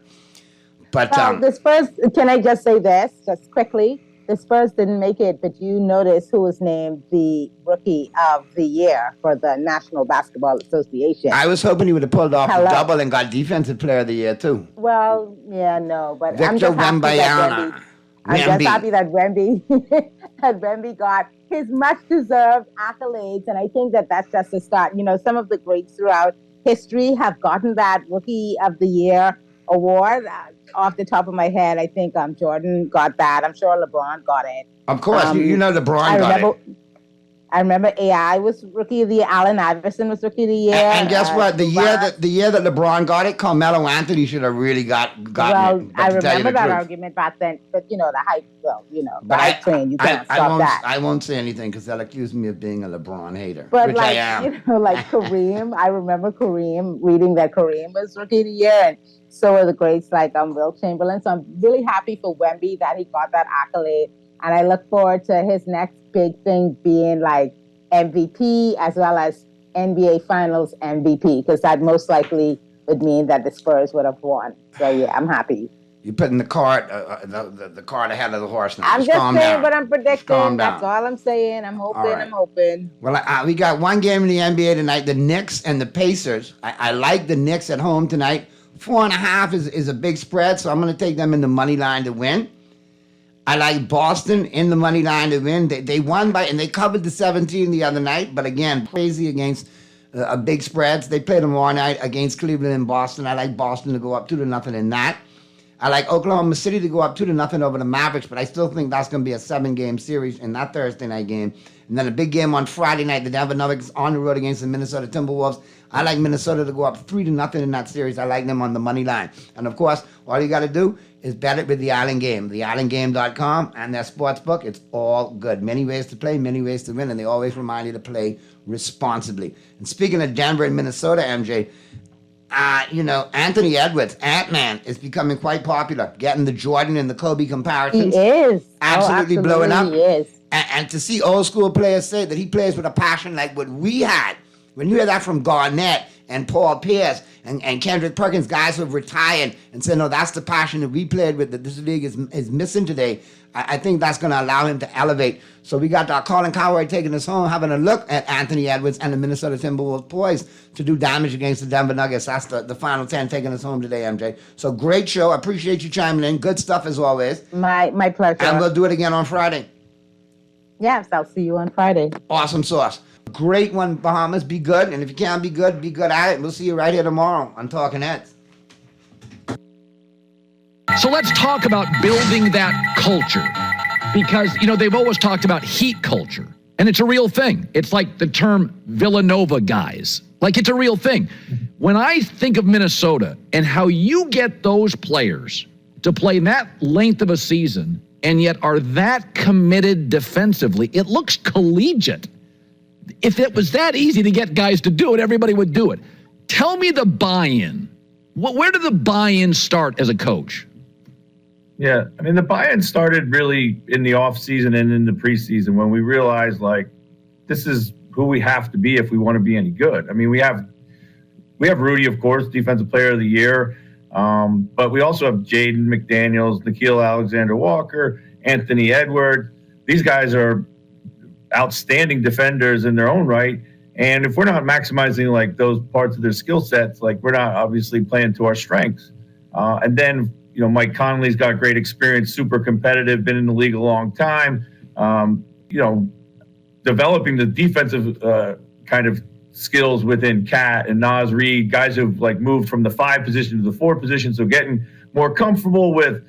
But the Spurs, can I just say this, just quickly? The Spurs didn't make it, but you notice who was named the Rookie of the Year for the National Basketball Association. I was hoping he would have pulled off a double and got Defensive Player of the Year, too. Well, yeah, no, but Victor I'm just Wembanyama. just happy that Wemby got his much-deserved accolades, and I think that that's just a start. You know, some of the greats throughout history have gotten that Rookie of the Year award. Off the top of my head, I think Jordan got that. I'm sure LeBron got it. Of course, you know LeBron got it. I remember AI was Rookie of the Year. Allen Iverson was Rookie of the Year. And guess what? The year that LeBron got it, Carmelo Anthony should have really gotten it. I remember that argument back then. But, you know, the hype, the hype train, you can't stop that. I won't say anything because they'll accuse me of being a LeBron hater, but which I am. You know, like Kareem, I remember Kareem reading that Kareem was Rookie of the Year, and so are the greats like Wilt Chamberlain. So I'm really happy for Wemby that he got that accolade. And I look forward to his next big thing being like MVP as well as NBA Finals MVP, because that most likely would mean that the Spurs would have won. So yeah, I'm happy. You're putting the cart ahead of the horse now. I'm just saying what I'm predicting. That's all I'm saying. I'm hoping. Right. I'm hoping. Well, we got one game in the NBA tonight. The Knicks and the Pacers. I like the Knicks at home tonight. 4.5 is a big spread, so I'm going to take them in the money line to win. I like Boston in the money line to win. They won and they covered the 17 the other night, but again, crazy against big spreads. They played tomorrow night against Cleveland and Boston. I like Boston to go up 2-0 in that. I like Oklahoma City to go up 2-0 over the Mavericks, but I still think that's going to be a 7-game series in that Thursday night game. And then a big game on Friday night, the Denver Nuggets on the road against the Minnesota Timberwolves. I like Minnesota to go up 3-0 in that series. I like them on the money line. And of course, all you got to do is bet it with the Island Game, theislandgame.com and their sports book. It's all good. Many ways to play, many ways to win, and they always remind you to play responsibly. And speaking of Denver and Minnesota, MJ, Anthony Edwards, Ant-Man, is becoming quite popular, getting the Jordan and the Kobe comparisons. He is. Absolutely blowing up. He is. And to see old school players say that he plays with a passion like what we had. When you hear that from Garnett and Paul Pierce and Kendrick Perkins, guys who have retired and say, no, that's the passion that we played with that this league is missing today, I think that's going to allow him to elevate. So we got Colin Cowherd taking us home, having a look at Anthony Edwards and the Minnesota Timberwolves poised to do damage against the Denver Nuggets. That's the final 10 taking us home today, MJ. So great show. I appreciate you chiming in. Good stuff as always. My pleasure. And we'll do it again on Friday. Yes, I'll see you on Friday. Awesome sauce. Great one, Bahamas. Be good. And if you can't be good at it. We'll see you right here tomorrow on Talking Heads. So let's talk about building that culture. Because, they've always talked about heat culture. And it's a real thing. It's like the term Villanova guys. Like, it's a real thing. When I think of Minnesota and how you get those players to play that length of a season and yet are that committed defensively. It looks collegiate. If it was that easy to get guys to do it, everybody would do it. Tell me the buy-in. Where did the buy-in start as a coach? Yeah, I mean, the buy-in started really in the offseason and in the preseason when we realized, like, this is who we have to be if we want to be any good. I mean, we have Rudy, of course, Defensive Player of the Year, but we also have Jaden McDaniels, Nickeil Alexander-Walker, Anthony Edwards. These guys are outstanding defenders in their own right, and if we're not maximizing like those parts of their skill sets, like we're not obviously playing to our strengths. And then, you know, Mike Conley's got great experience, super competitive, been in the league a long time. You know, developing the defensive kind of skills within Cat and Naz Reid, guys who've like moved from the 5 position to the 4 position, so getting more comfortable with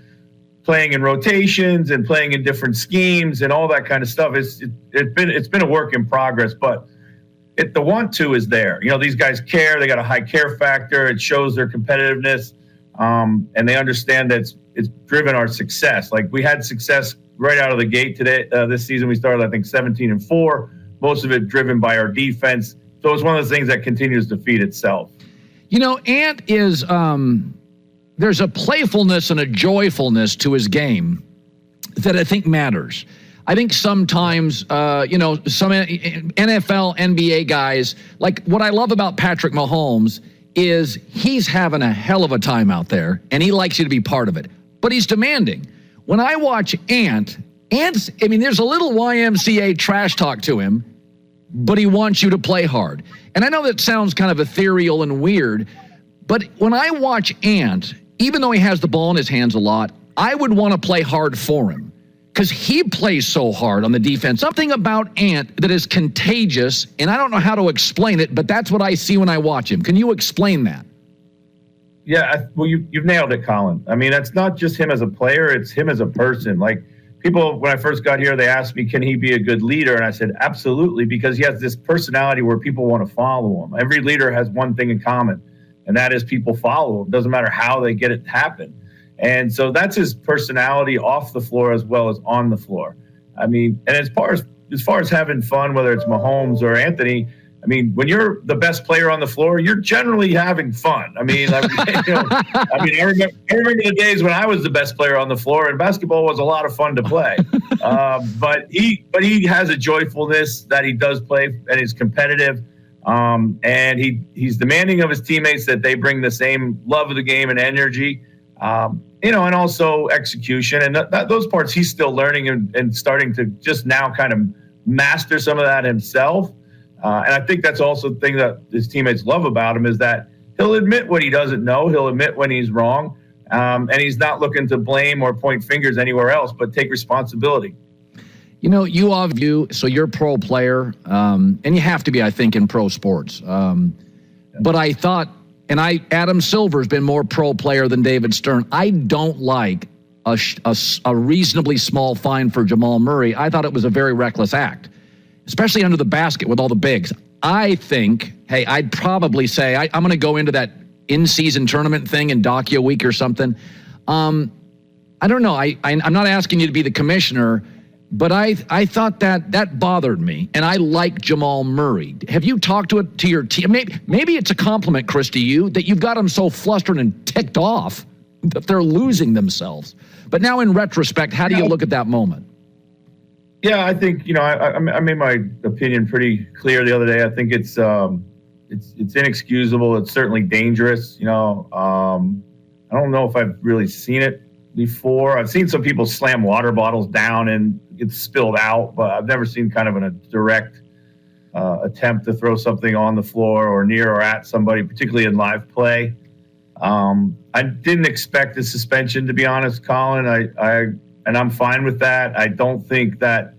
playing in rotations and playing in different schemes and all that kind of stuff. It's been a work in progress, but the want-to is there. You know, these guys care. They got a high care factor. It shows their competitiveness, and they understand that it's driven our success. Like, we had success right out of the gate today. This season, we started, I think, 17-4. Most of it driven by our defense. So it's one of those things that continues to feed itself. You know, Ant is there's a playfulness and a joyfulness to his game that I think matters. I think sometimes, you know, some NFL, NBA guys, like what I love about Patrick Mahomes is he's having a hell of a time out there, and he likes you to be part of it. But he's demanding. When I watch Ant's, I mean, there's a little YMCA trash talk to him, but he wants you to play hard. And I know that sounds kind of ethereal and weird, but when I watch Ant, even though he has the ball in his hands a lot, I would want to play hard for him because he plays so hard on the defense. Something about Ant that is contagious, and I don't know how to explain it, but that's what I see when I watch him. Can you explain that? Yeah, well, you've nailed it, Colin. I mean, that's not just him as a player, it's him as a person. Like, people, when I first got here, they asked me, can he be a good leader? And I said, absolutely, because he has this personality where people want to follow him. Every leader has one thing in common, and that is people follow him. Doesn't matter how they get it to happen. And so that's his personality off the floor as well as on the floor. I mean, and as far as having fun, whether it's Mahomes or Anthony, I mean, when you're the best player on the floor, you're generally having fun. I mean, I remember the days when I was the best player on the floor, and basketball was a lot of fun to play. But he has a joyfulness that he does play, and he's competitive. And he's demanding of his teammates that they bring the same love of the game and energy. You know, and also execution, and those parts he's still learning and starting to just now kind of master some of that himself. And I think that's also the thing that his teammates love about him is that he'll admit what he doesn't know. He'll admit when he's wrong. And he's not looking to blame or point fingers anywhere else, but take responsibility. You know, so you're a pro player, and you have to be, I think, in pro sports. But I thought, Adam Silver's been more pro player than David Stern. I don't like a reasonably small fine for Jamal Murray. I thought it was a very reckless act, especially under the basket with all the bigs. I think, hey, I'd probably say I'm going to go into that in-season tournament thing and dock you a week or something. I don't know. I'm not asking you to be the commissioner, but I thought that bothered me, and I like Jamal Murray. Have you talked to your team? Maybe it's a compliment, Chris, to you that you've got them so flustered and ticked off that they're losing themselves. But now, in retrospect, how do you look at that moment? Yeah, I think, you know, I made my opinion pretty clear the other day. I think it's inexcusable. It's certainly dangerous. You know, I don't know if I've really seen it before. I've seen some people slam water bottles down and get spilled out, but I've never seen kind of a direct attempt to throw something on the floor or near or at somebody, particularly in live play. I didn't expect a suspension, to be honest, Colin. And I'm fine with that. I don't think that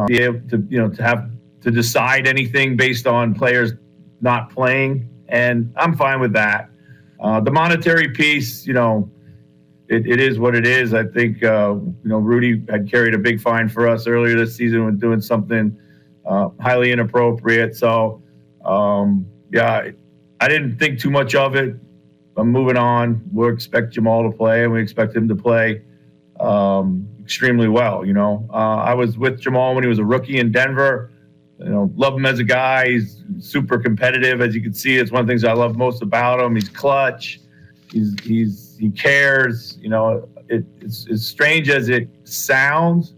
be able to, you know, to have to decide anything based on players not playing, and I'm fine with that. The monetary piece, you know, it is what it is. I think, you know, Rudy had carried a big fine for us earlier this season when doing something highly inappropriate. So, yeah, I didn't think too much of it. I'm moving on. We expect Jamal to play, and we expect him to play extremely well. I was with Jamal when he was a rookie in Denver. Love him as a guy. He's super competitive, as you can see. It's one of the things I love most about him. He's clutch. He cares. It's as strange as it sounds.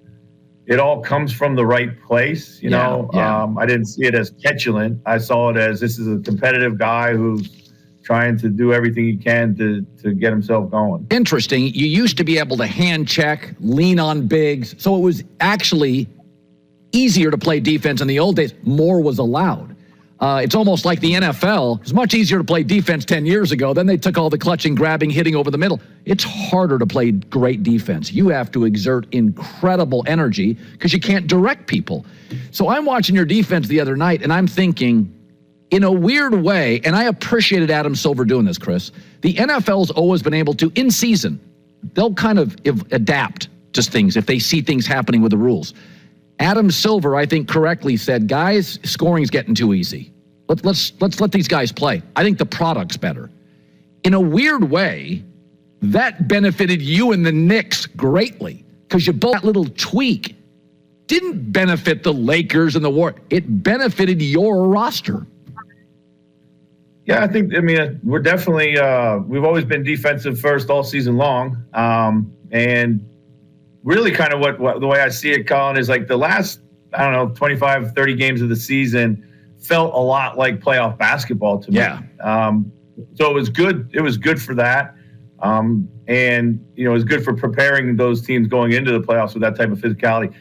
It all comes from the right place. I didn't see it as petulant. I saw it as this is a competitive guy who's trying to do everything he can to get himself going. Interesting. You used to be able to hand check, lean on bigs, so it was actually easier to play defense in the old days. More was allowed. It's almost like the NFL. It was much easier to play defense 10 years ago. Then they took all the clutching, grabbing, hitting over the middle. It's harder to play great defense. You have to exert incredible energy because you can't direct people. So I'm watching your defense the other night, and I'm thinking, in a weird way, and I appreciated Adam Silver doing this, Chris, the NFL's always been able to, in season, they'll kind of adapt to things if they see things happening with the rules. Adam Silver, I think, correctly said, guys, scoring's getting too easy. Let's let these guys play. I think the product's better. In a weird way, that benefited you and the Knicks greatly because you both that little tweak didn't benefit the Lakers and the Warriors. It benefited your roster. Yeah, we're definitely, we've always been defensive first all season long. And really kind of what the way I see it, Colin, is like the last, 25, 30 games of the season felt a lot like playoff basketball to me. Yeah. So it was good. It was good for that. And, it was good for preparing those teams going into the playoffs with that type of physicality.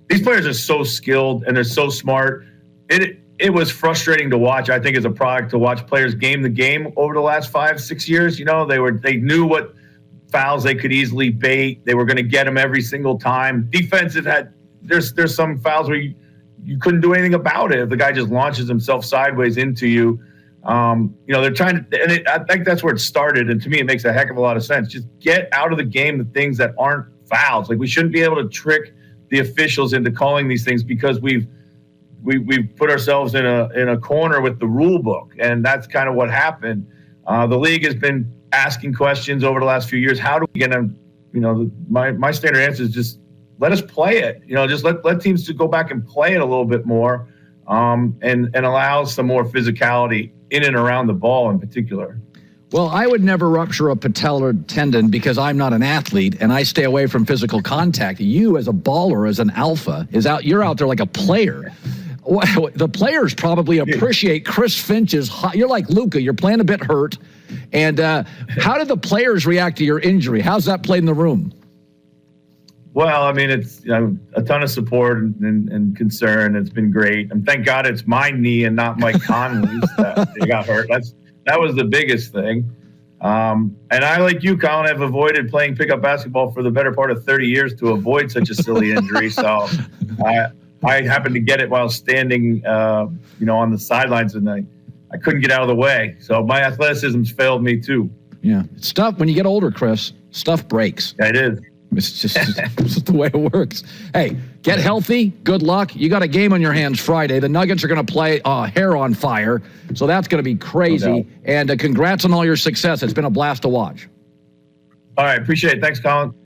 These players are so skilled and they're so smart. It was frustrating to watch, I think, as a product, to watch players game the game over the last 5-6 years. They knew what fouls they could easily bait. They were going to get them every single time. Defensive there's some fouls where you couldn't do anything about it. If the guy just launches himself sideways into you, they're trying to, and I think that's where it started. And to me, it makes a heck of a lot of sense. Just get out of the game the things that aren't fouls. Like, we shouldn't be able to trick the officials into calling these things because we've put ourselves in a corner with the rule book, and that's kind of what happened. The league has been asking questions over the last few years. How do we get them? My standard answer is just let us play it. Just let teams to go back and play it a little bit more, and allow some more physicality in and around the ball in particular. Well, I would never rupture a patellar tendon because I'm not an athlete and I stay away from physical contact. You, as a baller, as an alpha, you're out there like a player. The players probably appreciate Chris Finch's you're like Luka, you're playing a bit hurt. And how did the players react to your injury? How's that played in the room? Well, it's a ton of support and concern. It's been great. And thank God it's my knee and not Mike Conley's that got hurt. That was the biggest thing. And I, like you, Colin, have avoided playing pickup basketball for the better part of 30 years to avoid such a silly injury. So I happened to get it while standing, on the sidelines, and I couldn't get out of the way. So my athleticism's failed me too. Yeah, stuff. When you get older, Chris, stuff breaks. Yeah, it is. It's just the way it works. Hey, get healthy. Good luck. You got a game on your hands Friday. The Nuggets are going to play hair on fire, so that's going to be crazy. No doubt. And congrats on all your success. It's been a blast to watch. All right, appreciate it. Thanks, Colin.